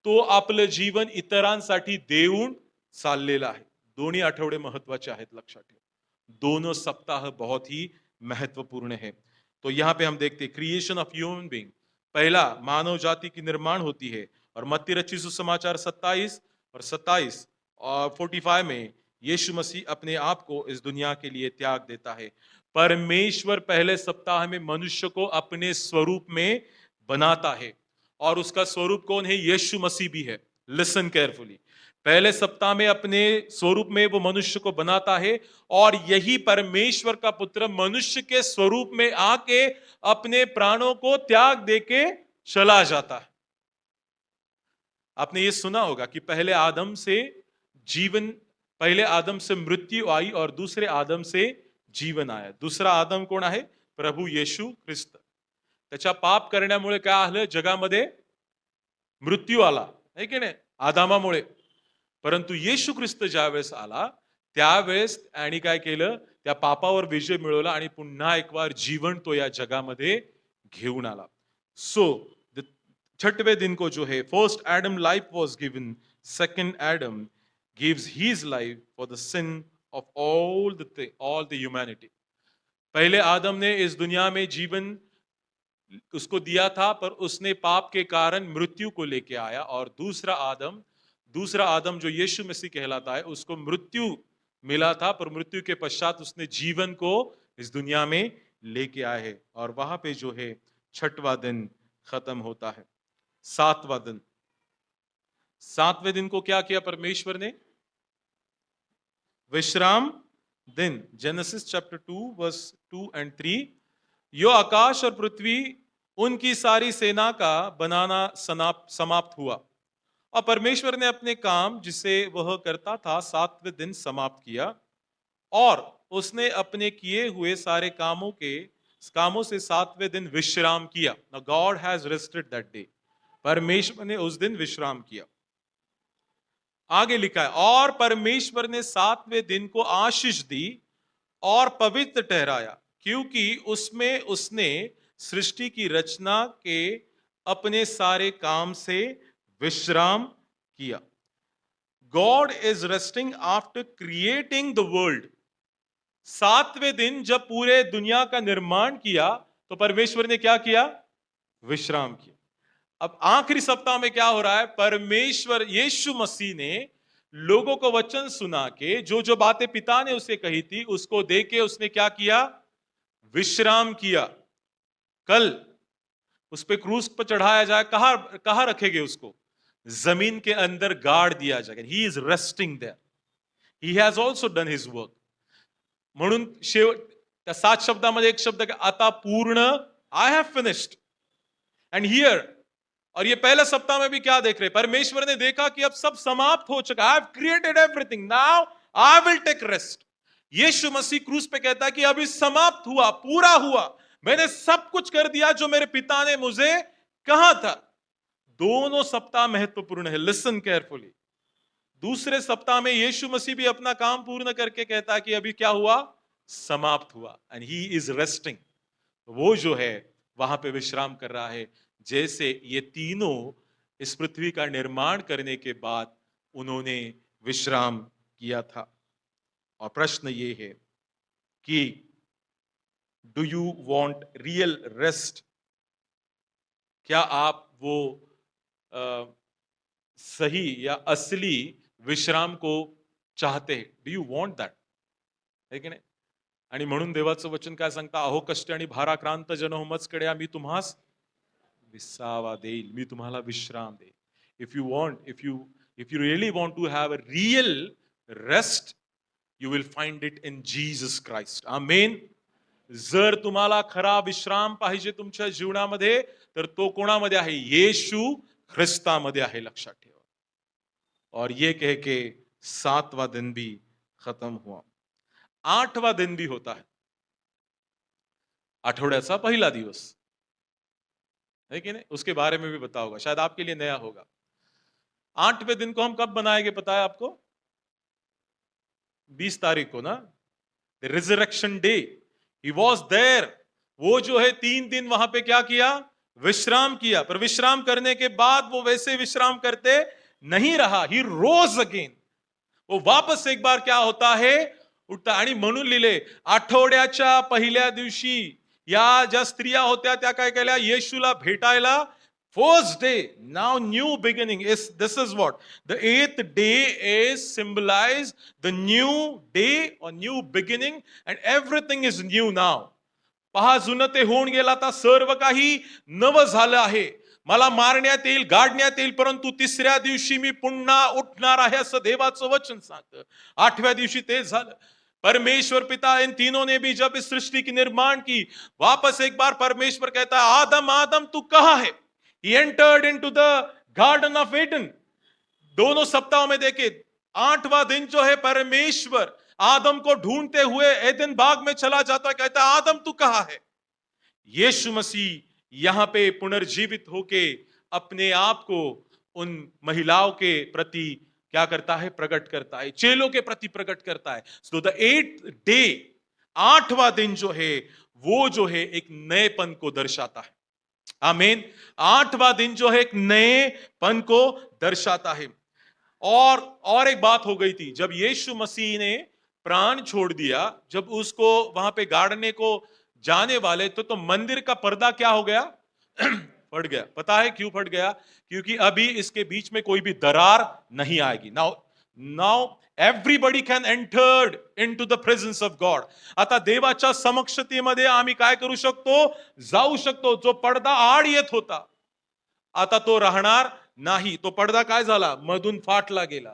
तो आपलं जीवन इतरांसाठी देऊन चाललेला आहे। दोन्ही आठवडे महत्वाचे आहेत, लक्षात ठेवा। दोनों सप्ताह बहुत ही महत्वपूर्ण है। तो यहां पे हम देखते हैं क्रिएशन ऑफ ह्यूमन बीइंग, पहला मानव जाति की निर्माण होती है। और मत्ती रचित सुसमाचार 27 और 27 और 45 में यीशु मसीह अपने आप को इस दुनिया के लिए त्याग देता है। परमेश्वर पहले सप्ताह में मनुष्य को अपने स्वरूप में बनाता है, और उसका स्वरूप कौन है? यीशु मसीह भी है। लिसन केयरफुली, पहले सप्ताह में अपने स्वरूप में वो मनुष्य को बनाता है, और यही परमेश्वर का पुत्र मनुष्य के स्वरूप में आके अपने प्राणों को त्याग देके चला जाता है। आपने ये सुना होगा कि पहले आदम से जीवन, पहले आदम से मृत्यु आई और दूसरे आदम से जीवन आया। दूसरा आदम कोण आहे? प्रभू येशू ख्रिस्त। त्याच्या पाप करण्यामुळे काय आलं? जगामध्ये मृत्यू आला, है की नाही? आदामामुळे। परंतु येशू ख्रिस्त ज्यावेळेस आला, त्यावेळेस आणि काय केलं? त्या पापावर विजय मिळवला आणि पुन्हा एक बार जीवन तो या जगामध्ये घेऊन आला। सो द 6वें दिन को जो है, first Adam life was given, second Adam gives his life for the sin of all the humanity. पहले आदम ने इस दुनिया में जीवन उसको दिया था, पर उसने पाप के कारण मृत्यु को लेके आया। और दूसरा आदम जो यीशु मसीह कहलाता है, उसको मृत्यु मिला था, पर मृत्यु के पश्चात उसने जीवन को इस दुनिया में लेके आए हैं। और वहां पे जो है 6वां दिन खत्म होता है। 7वां दिन, 7वें दिन को क्या किया परमेश्वर ने? विश्राम दिन। जेनेसिस चैप्टर 2 वर्स 2 एंड 3, यो आकाश और पृथ्वी उनकी सारी सेना का बनाना समाप्त हुआ, और परमेश्वर ने अपने काम जिसे वह करता था 7वें दिन समाप्त किया, और उसने अपने किए हुए सारे कामों से 7वें दिन विश्राम किया। Now God has rested that day. परमेश्वर ने उस दिन विश्राम किया। आगे लिखा है, और परमेश्वर ने 7वें दिन को आशीष दी और पवित्र ठहराया, क्योंकि उसमें उसने सृष्टि की रचना के अपने सारे काम से विश्राम किया। God is resting after creating the world. 7वें दिन जब पूरे दुनिया का निर्माण किया, तो परमेश्वर ने क्या किया? विश्राम किया। अब आखिरी सप्ताह में क्या हो रहा है? परमेश्वर यीशु मसीह ने लोगों को वचन सुना के, जो जो बातें पिता ने उसे कही थी, उसको दे के उसने क्या किया? विश्राम किया। कल उस पे क्रूस पर चढ़ाया जाए, कहां रखेंगे उसको? जमीन के अंदर गाड़ दिया जाएगा। He is resting there, he has also done his work. म्हणून शेवट त्या 7 शब्दामध्ये एक शब्द, आता पूर्ण, I have finished, and here, और ये पहले सप्ताह में भी क्या देख रहे, परमेश्वर ने देखा कि अब सब समाप्त हो चुका, I have created everything, now I will take rest. Yeshu Masih क्रूस पे कहता है कि अभी समाप्त हुआ, पूरा हुआ, मैंने सब कुछ कर दिया जो मेरे पिता ने मुझे कहा था। दोनों सप्ताह महत्वपूर्ण है, लिसन केयरफुली। दूसरे सप्ताह में यीशु मसीह भी अपना काम पूर्ण करके कहता है कि अभी क्या हुआ, समाप्त हुआ, एंड ही इज रेस्टिंग। वो जो है वहां पे विश्राम कर रहा है, जैसे ये तीनों इस पृथ्वी का निर्माण करने के बाद उन्होंने विश्राम किया था। और प्रश्न ये है कि do you want real rest? क्या आप वो सही या असली विश्राम को चाहते हैं? Do you want that? है की नाही? आणि म्हणून देवाचं वचन काय सांगता, अहो कष्ट आणि भाराक्रांत जन हो मजकडे मी तुम्हास विसावा देईल, मी तुम्हाला विश्राम देईल. If you want, if you really want to have a real rest, you will find it in Jesus Christ. Amen. जर तुम्हाला खरा विश्राम पाहिजे तुमच्या जीवनामध्ये, तर तो कोणामध्ये आहे? येशू ख्रिस्तामध्ये आहे, लक्षात ठेवा. और ये कह के 7वां दिन भी खत्म हुआ. 8वां दिन भी होता है, आठवड्याचा पहिला दिवस है कि नहीं, उसके बारे में भी पता होगा, शायद आपके लिए नया होगा. 8वें दिन को हम कब बनाएंगे पता है आपको? 20 तारीख को ना, the resurrection day. He was there. वो जो है 3 दिन वहां पे क्या किया? विश्राम किया. पर विश्राम करने के बाद वो वैसे विश्राम करते नहीं रहा. ही रोज अगेन. वो वापस एक बार क्या होता है? उठता. आणि म्हणून लिहिले, आठवड्याच्या पहिल्या दिवशी या ज्या स्त्रिया होत्या त्या काय केल्या? येशूला भेटायला. First day, now new beginning is, this is what? The 8th day is symbolize the new day or new beginning, and everything is new now. पहा, जुनं ते होऊन गेला, आता सर्व काही नवं झालं आहे. मला मारण्यात येईल, गाडण्यात येईल, परंतु तिसऱ्या दिवशी मी पुन्हा उठणार आहे, असं देवाचं वचन सांगतं. 8व्या दिवशी ते झालं. परमेश्वर पिता इन तीनों ने भी जब इस सृष्टि की निर्माण की, वापस एक बार परमेश्वर कहता है, आदम आदम तू कहां है? He entered into the garden of Eden. दोनों सप्ताहों में देखे, 8वां दिन जो है परमेश्वर आदम को ढूंढते हुए एदन बाग में चला जाता है, कहता है आदम तू कहां है? यीशु मसीह यहां पे पुनर्जीवित होके अपने आप को उन महिलाओं के प्रति क्या करता है? प्रकट करता है, चेलों के प्रति प्रकट करता है. सो द 8th डे, 8वां दिन जो है वो जो है एक नएपन को दर्शाता है. आमीन. 8वां दिन जो है एक नएपन को दर्शाता है. और एक बात हो गई थी, जब यीशु मसीह ने प्राण छोड़ दिया, जब उसको वहां पे गाड़ने को जाने वाले तो मंदिर का पर्दा क्या हो गया? फट गया. पता है क्यों फट गया? क्योंकि अभी इसके बीच में कोई भी दरार नहीं आएगी. Now everybody can entered into the presence of God. आता देवाच्या समक्षतेमध्ये आम्ही काय करू शकतो? जाऊ शकतो. जो पडदा आड येत होता, आता तो राहणार नाही. तो पडदा काय झाला? मधून फाटला गेला.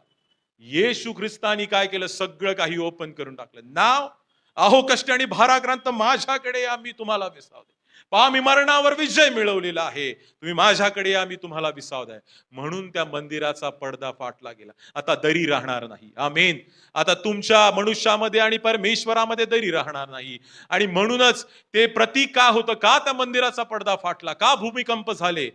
येशू ख्रिस्तानी काय केलं? सगळं काही ओपन करून टाकलं. नाव, अहो कष्ट आणि भाराक्रांत माझ्याकडे या, मी तुम्हाला विसावते. पहा, मी मरणावर विजय मिळवलेला आहे, तुम्ही माझ्याकडे या, मी तुम्हाला विसावत आहे. म्हणून त्या मंदिराचा पडदा फाटला गेला. आता दरी राहणार नाही. आमेन. आता तुमच्या मनुष्यामध्ये आणि परमेश्वरामध्ये दरी राहणार नाही. आणि म्हणूनच ते प्रतीक काय होतं? का त्या मंदिराचा पडदा फाटला? का भूमिकंप झाले?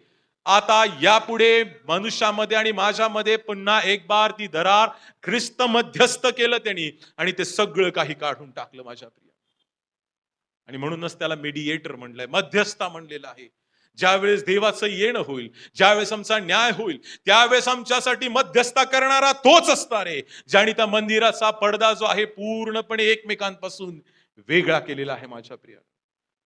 आता यापुढे मनुष्यामध्ये आणि माझ्यामध्ये पुन्हा एक बार ती दरार ख्रिस्त मध्यस्थ केलं त्यांनी, आणि ते सगळं काही काढून टाकलं माझ्या प्रिय. आणि म्हणूनच त्याला मेडिएटर म्हणलंय, मध्यस्था म्हणलेलं आहे. ज्यावेळेस देवाचं येणं होईल, ज्यावेळेस आमचा न्याय होईल, त्यावेळेस आमच्यासाठी मध्यस्थता करणारा तोच असणार आहे, ज्याने त्या मंदिराचा पडदा जो आहे पूर्णपणे एकमेकांपासून वेगळा केलेला आहे माझ्या प्रिय.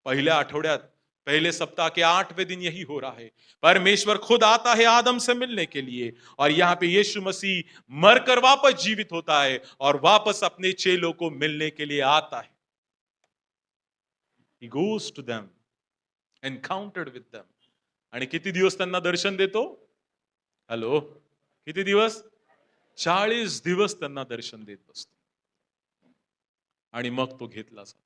पहले आठवड्यात, पहले सप्ताह के 8वें दिन यही हो रहा है. परमेश्वर खुद आता है आदम से मिलने के लिए, और यहाँ पे यीशु मसीह मरकर वापस जीवित होता है और वापस अपने चेलों को मिलने के लिए आता है. He goes to them, encountered with them. आणि किती दिवस त्यांना दर्शन देतो? हॅलो, किती दिवस? 40 दिवस त्यांना दर्शन देत बसतो, आणि मग तो घेतला जातो.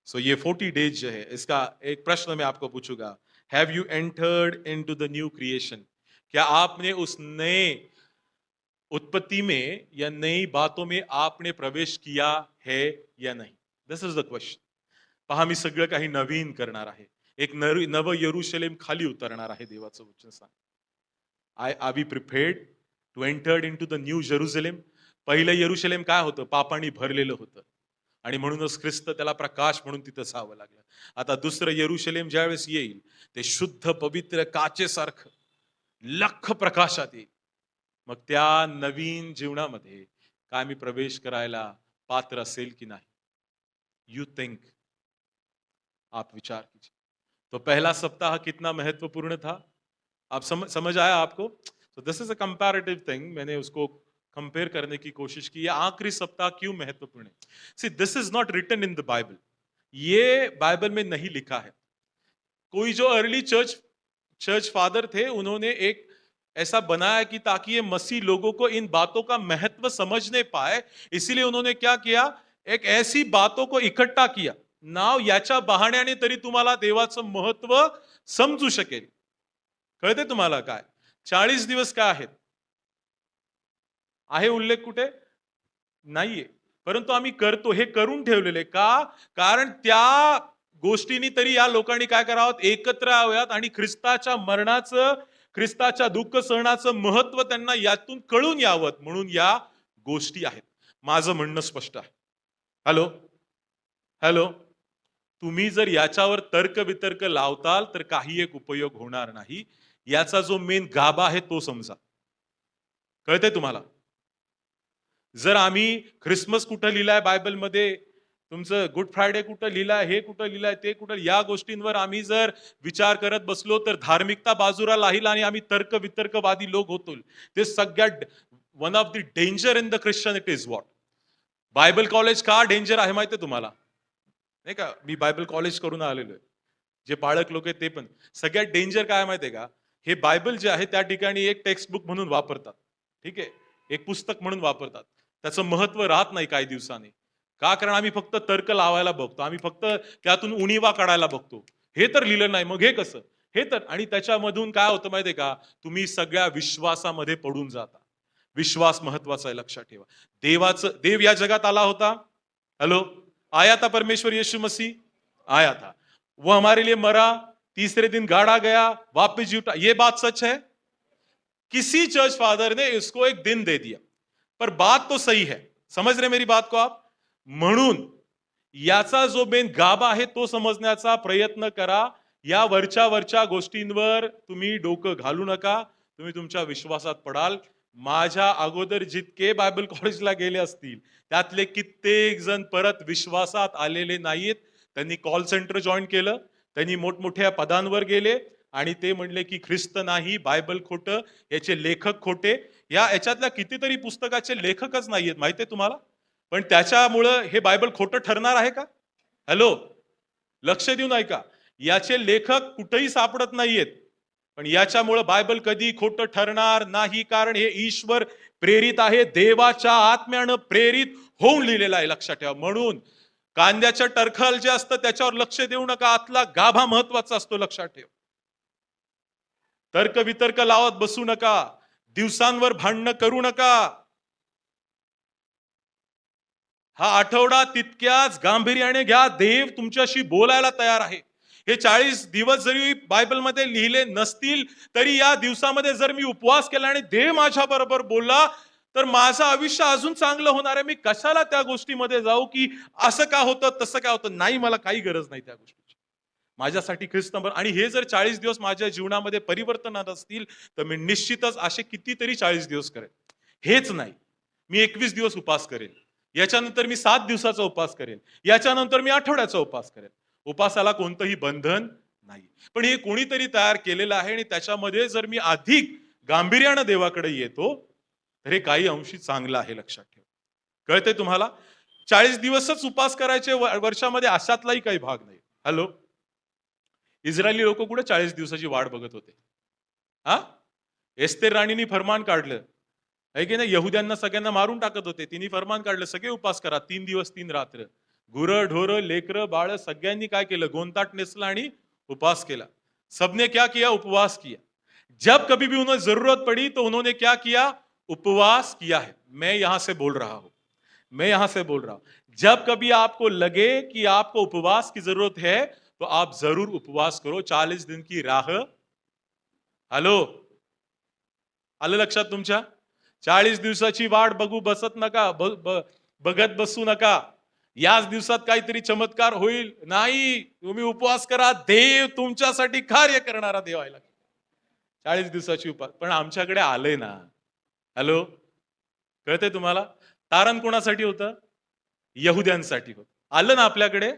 सो ये 40 डेज जो है, इसका एक प्रश्न मैं आपको पूछूंगा, have you entered into the new creation? क्या आपने उस नए उत्पत्ति में या नई बातों में आपने प्रवेश किया है या नाही? This is the question. पहा, मी सगळं काही नवीन करणार आहे. एक नव यरूशलेम खाली उतरणार आहे, देवाचं वचन सांग. Are we prepared to entered into the new Jerusalem? पहिलं यरूशलेम काय होतं? पापाने भरलेलं होतं. आणि म्हणूनच ख्रिस्त त्याला प्रकाश म्हणून तिथं जावं लागलं. आता दुसरं यरूशलेम ज्यावेळेस येईल, ते शुद्ध पवित्र काचेसारखं लख प्रकाशात येईल. मग त्या नवीन जीवनामध्ये काय मी प्रवेश करायला पात्र असेल की नाही? यू थिंक, आप विचार कीजिए. तो पहला सप्ताह कितना महत्वपूर्ण था? आप समझ आया आपको? तो this is a comparative thing. मैंने उसको कंपेयर करने की कोशिश की. ये आखिरी सप्ताह क्यों महत्वपूर्ण है? See, this is not written in the Bible. ये बाइबल में नहीं लिखा है. कोई जो अर्ली चर्च चर्च फादर थे, उन्होंने एक ऐसा बनाया कि ताकि ये मसीह लोगों को इन बातों का महत्व समझने पाए, इसीलिए उन्होंने क्या किया? एक ऐसी बातों को इकट्ठा किया, नाव याच्या बहाण्याने तरी तुम्हाला देवाचं महत्व समजू शकेल. कळते तुम्हाला काय? 40 दिवस काय आहेत? आहे उल्लेख कुठे? नाहीये. परंतु आम्ही करतो, हे करून ठेवलेले का? कारण त्या गोष्टींनी तरी या लोकांनी काय करावं? एकत्र याव्यात आणि ख्रिस्ताच्या मरणाचं, ख्रिस्ताच्या दुःख सहनाचं महत्व त्यांना यातून कळून यावं, म्हणून या गोष्टी आहेत. माझं म्हणणं स्पष्ट आहे. हॅलो हॅलो, तुम्ही जर याच्यावर तर्क वितर्क लावताल तर काही एक उपयोग होणार नाही. याचा जो मेन गाभा आहे तो समजा. कळतंय तुम्हाला? जर आम्ही ख्रिसमस कुठं लिहिलाय बायबलमध्ये, तुमचं गुड फ्रायडे कुठं लिहिलाय, हे कुठं लिहिलाय, ते कुठं, या गोष्टींवर आम्ही जर विचार करत बसलो तर धार्मिकता बाजूला राहील आणि आम्ही तर्क वितर्कवादी लोक होतो. ते सगळ्यात one of the danger in the Christianity is what? Bible college का डेंजर आहे माहिती आहे तुम्हाला? नाही का, मी बायबल कॉलेज करून आलेलो आहे. जे पाळक लोक आहेत ते पण. सगळ्यात डेंजर काय माहितीये का? हे बायबल जे आहे त्या ठिकाणी एक टेक्स्ट बुक म्हणून वापरतात. ठीक आहे, एक पुस्तक म्हणून वापरतात. त्याचं महत्व राहत नाही काही दिवसांनी. का? कारण आम्ही फक्त तर्क लावायला बघतो, आम्ही फक्त त्यातून उणिवा काढायला बघतो. हे तर लिहिलं नाही, मग हे कसं? हे तर, आणि त्याच्यामधून काय होतं माहितीये का? तुम्ही सगळ्या विश्वासामध्ये पडून जाता. विश्वास महत्वाचा आहे, लक्षात ठेवा. देव या जगात आला होता. हेलो, आया था परमेश्वर यीशु मसीह, आया था. वो हमारे लिए मरा, तीसरे दिन गाड़ा गया, वापस जी उठा. ये बात सच है. किसी चर्च फादर ने इसको एक दिन दे दिया, पर बात तो सही है. समझ रहे मेरी बात को आप? म्हणून याचा जो मेन गाभा आहे तो समजण्याचा प्रयत्न करा. या वरच्या वरच्या गोष्टींवर तुम्ही डोकं घालू नका. तुम्ही तुमच्या विश्वासात पडाल. माझ्या अगोदर जितके बायबल कॉलेजला गेले असतील, त्यातले कित्येक जण परत विश्वासात आलेले नाहीत. त्यांनी कॉल सेंटर जॉईन केलं, त्यांनी मोठमोठ्या पदांवर गेले आणि ते म्हणले की ख्रिस्त नाही, बायबल खोटं, याचे लेखक खोटे. याच्यातल्या कितीतरी पुस्तकाचे लेखकच नाहीयेत, माहितीये तुम्हाला? पण त्याच्यामुळं हे बायबल खोटं ठरणार आहे का? हॅलो, लक्ष देऊन ऐका. याचे लेखक कुठेही सापडत नाहीयेत, पण याच्यामुळे बायबल कधी खोटं ठरणार नाही, कारण हे ईश्वर प्रेरित आहे, देवाच्या आत्म्यानं प्रेरित होऊन लिहिलेलं आहे, लक्षात ठेवा. म्हणून कांद्याच्या टरखल जे असतं त्याच्यावर लक्ष देऊ नका, आतला गाभा महत्वाचा असतो, लक्षात ठेव. तर्क वितर्क लावत बसू नका, दिवसांवर भांडणं करू नका. हा आठवडा तितक्याच गांभीर्याने घ्या. देव तुमच्याशी बोलायला तयार आहे. हे 40 दिवस जरी बायबलमध्ये लिहिले नसतील तरी या दिवसामध्ये जर मी उपवास केला आणि देव माझ्या बरोबर बोलला तर माझं आयुष्य अजून चांगलं होणार आहे. मी कशाला त्या गोष्टीमध्ये जाऊ की असं का होतं तसं काय होतं? नाही, मला काही गरज नाही त्या गोष्टीची. माझ्यासाठी ख्रिस्त आणि हे जर 40 दिवस माझ्या जीवनामध्ये परिवर्तन असतील तर मी निश्चितच असे कितीतरी 40 दिवस करेन. हेच नाही, मी 21 दिवस उपवास करेन, याच्यानंतर मी 7 दिवसाचा उपवास करेन, याच्यानंतर मी आठवड्याचा उपवास करेन. उपासाला कोणतंही बंधन नाही. पण हे कोणीतरी तयार केलेलं आहे आणि त्याच्यामध्ये जर मी अधिक गांभीर्यानं देवाकडे येतो तर हे काही अंशी चांगलं आहे, लक्षात ठेवा. कळतंय तुम्हाला? 40 दिवसच उपवास करायचे वर्षामध्ये अशातलाही काही भाग नाही. हॅलो, इस्रायली लोक कुठे 40 दिवसाची वाट बघत होते? हा, एस्तेर राणींनी फरमान काढलं आहे की नाही, यहुद्यांना सगळ्यांना मारून टाकत होते, तिने फरमान काढलं, सगळे उपास करा 3 दिवस 3 रात्र. गुरं ढोरं लेकरं बाळ सगळ्यांनी काय केलं? गोंताट नेसला आणि उपास केला. सबने क्या किया? उपवास किया। जब कभी भी उन्हें जरूरत पड़ी तो उन्होंने क्या किया? उपवास किया है। मैं यहां से बोल रहा हूं, मैं यहां से बोल रहा हूं, जब कभी आपको लगे कि आपको उपवास की जरूरत है तो आप जरूर उपवास करो। 40 दिन की राह, हॅलो, आलं लक्षात तुमच्या? 40 दिवसाची वाट बघू बसत नका, बघत बसू नका. याच दिवसात काहीतरी चमत्कार होईल, नाही. तुम्ही उपवास करा. देव तुमच्यासाठी कार्य करणारा देव आहे. 40 दिवसाची उपवास पण आमच्याकडे आलंय ना. हॅलो, कळतंय तुम्हाला? तारण कोणासाठी होतं? यहुद्यांसाठी होतं. आलं ना आपल्याकडे,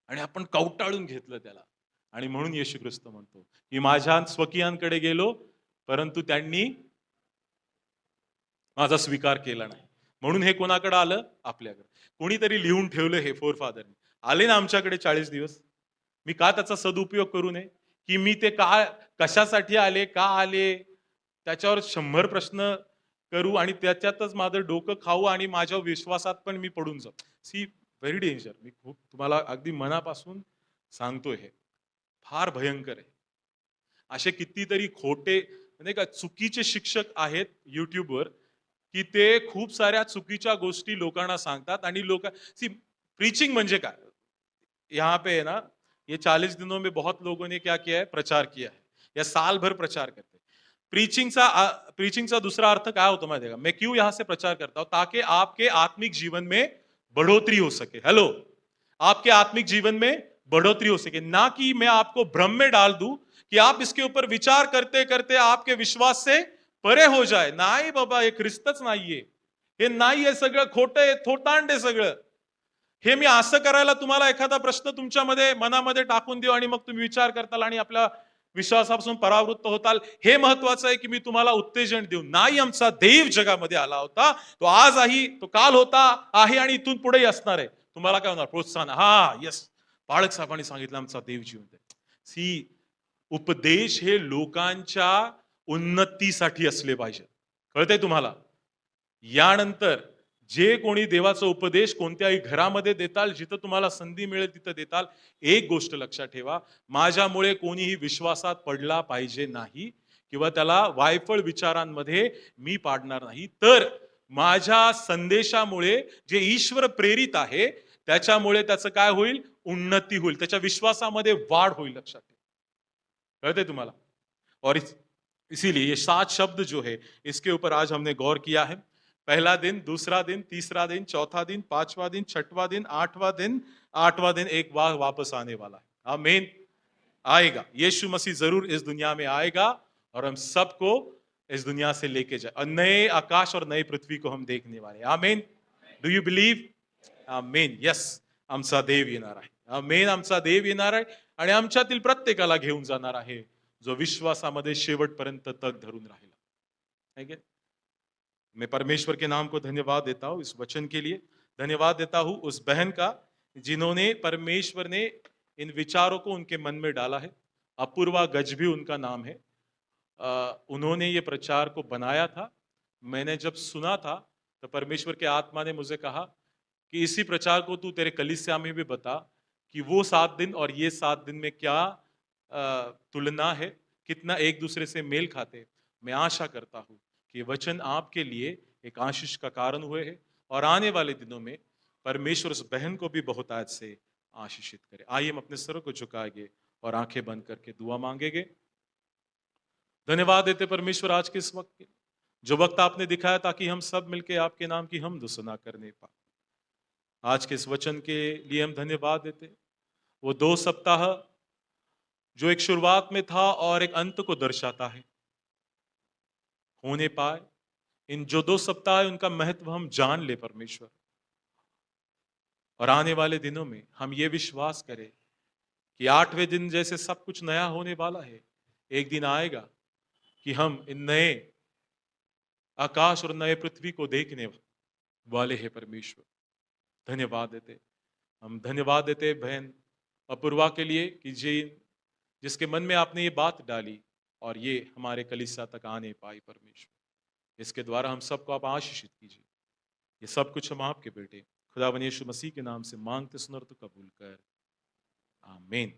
आणि आपण कवटाळून घेतलं त्याला. आणि म्हणून येशू ख्रिस्त म्हणतो की माझ्या स्वकीयांकडे गेलो, परंतु त्यांनी माझा स्वीकार केला नाही. म्हणून हे कोणाकडे आलं? आपल्याकडे. कोणीतरी लिहून ठेवलं हे फोरफादरनी. आले ना आमच्याकडे 40 दिवस. मी का त्याचा सदुपयोग करू नये? की मी ते का, कशासाठी आले, का आले, त्याच्यावर 100 प्रश्न करू आणि त्याच्यातच माझं डोकं खाऊ आणि माझ्या विश्वासात पण मी पडून जाऊ. सी व्हेरी डेंजर. मी खूप तुम्हाला अगदी मनापासून सांगतोय हे. फार भयंकर आहे. असे कितीतरी खोटे म्हणजे का चुकीचे शिक्षक आहेत YouTubeवर, की ते खूप साऱ्या चुकीच्या गोष्टी लोकांना सांगतात आणि लोक सी प्रीचिंग म्हणजे काय? यहाँ पे है ना, ये 40 दिनों में बहुत लोगों ने क्या किया है? प्रचार किया है. या साल भर प्रचार करते हैं. प्रीचिंगचा दूसरा अर्थ काय होतो माहिती आहे का? मैं क्यों यहां से प्रचार करता हूं? ताकि आपके आत्मिक जीवन में बढ़ोतरी हो सके. हेलो, आपके आत्मिक जीवन में बढ़ोतरी हो सके, ना कि मैं आपको भ्रम में डाल दूं कि आप इसके ऊपर विचार करते करते आपके विश्वास से परे हो जाए. नाही बाबा, हे ख्रिस्तच नाहीये. हे नाहीये, सगळं खोटं आहे, थोतांड आहे सगळं. हे मी असं करायला तुम्हाला एखादा प्रश्न तुमच्यामध्ये मनामध्ये टाकून देऊ आणि मग तुम्ही विचार करताल आणि आपल्या विश्वासापासून परावृत्त होताल. हे महत्वाचं आहे की मी तुम्हाला उत्तेजन देऊ. नाही, आमचा देव जगामध्ये आला होता. तो आज आहे, तो काल होता, आहे आणि इथून पुढेही असणार आहे. तुम्हाला काय होणार? प्रोत्साहन. हा, येस, बाळक साहेबांनी सांगितलं आमचा देव जिवंत आहे. सी, उपदेश हे लोकांच्या उन्नतीसाठी असले पाहिजे. कळतंय तुम्हाला? यानंतर जे कोणी देवाचा उपदेश कोणत्याही घरामध्ये देताल, जिथं तुम्हाला संधी मिळेल तिथं देताल, एक गोष्ट लक्षात ठेवा, माझ्यामुळे कोणीही विश्वासात पडला पाहिजे नाही किंवा त्याला वायफळ विचारांमध्ये मी पाडणार नाही. तर माझ्या संदेशामुळे जे ईश्वर प्रेरित आहे, त्याच्यामुळे त्याचं काय होईल? उन्नती होईल. त्याच्या विश्वासामध्ये वाढ होईल. लक्षात ठेवा. कळतंय तुम्हाला? और इसीलिए ये 7 शब्द जो है, इसके ऊपर आज हमने गौर किया है. पहला दिन, दूसरा दिन, तीसरा दिन, चौथा दिन, 5वां दिन, 6वां दिन, 8वां दिन एक बार वापस आने वाला है. आमीन. आएगा. यीशु मसीह जरूर इस दुनिया में आएगा और हम सबको इस दुनिया से लेके जाए. और नए आकाश और नई पृथ्वी को हम देखने वाले हैं. आमीन. Do you believe? आमीन. येस. आमचा देव येणार आहे. आमीन. आमचा देव येणार आहे आणि आमच्यातील प्रत्येकाला घेऊन जाणार आहे, जो विश्वासामध्ये शेवटपर्यंत तग धरून राहिला. है क्या? मैं परमेश्वर के नाम को धन्यवाद देता हूँ इस वचन के लिए. धन्यवाद देता हूँ उस बहन का जिन्होंने, परमेश्वर ने इन विचारों को उनके मन में डाला है. अपूर्वा गजभी उनका नाम है. उन्होंने ये प्रचार को बनाया था. मैंने जब सुना था तो परमेश्वर के आत्मा ने मुझे कहा कि इसी प्रचार को तू तेरे कलीसिया में भी बता कि वो 7 दिन और ये 7 दिन में क्या तुलना है, कितना एक दूसरे से मेल खाते. मैं आशा करता हूँ कि वचन आपके लिए एक आशीष का कारण हुए हैं और आने वाले दिनों में परमेश्वर उस बहन को भी बहुत आज से आशीषित करे. आइए हम अपने सरों को झुकाएंगे और आंखें बंद करके दुआ मांगेंगे. धन्यवाद देते परमेश्वर आज के इस वक्त के, जो वक्त आपने दिखाया ताकि हम सब मिलके आपके नाम की हमद सुना करने पाए. आज के इस वचन के लिए हम धन्यवाद देते. वो 2 सप्ताह जो एक शुरुआत में था और एक अंत को दर्शाता है, होने पाए. इन जो 2 सप्ताह है उनका महत्व हम जान ले परमेश्वर, और आने वाले दिनों में हम ये विश्वास करें कि 8वें दिन जैसे सब कुछ नया होने वाला है, एक दिन आएगा कि हम इन नए आकाश और नए पृथ्वी को देखने वाले हैं परमेश्वर. धन्यवाद देते. हम धन्यवाद देते बहन अपूर्वा के लिए कि जिसके मन में आपने ये बात डाली और ये हमारे कलीसिया तक आने पाई परमेश्वर. इसके द्वारा हम सबको आप आशीषित कीजिए. ये सब कुछ हम आपके बेटे खुदावन यीशु मसीह के नाम से मांगते सुनर तो कबूल कर. आमीन.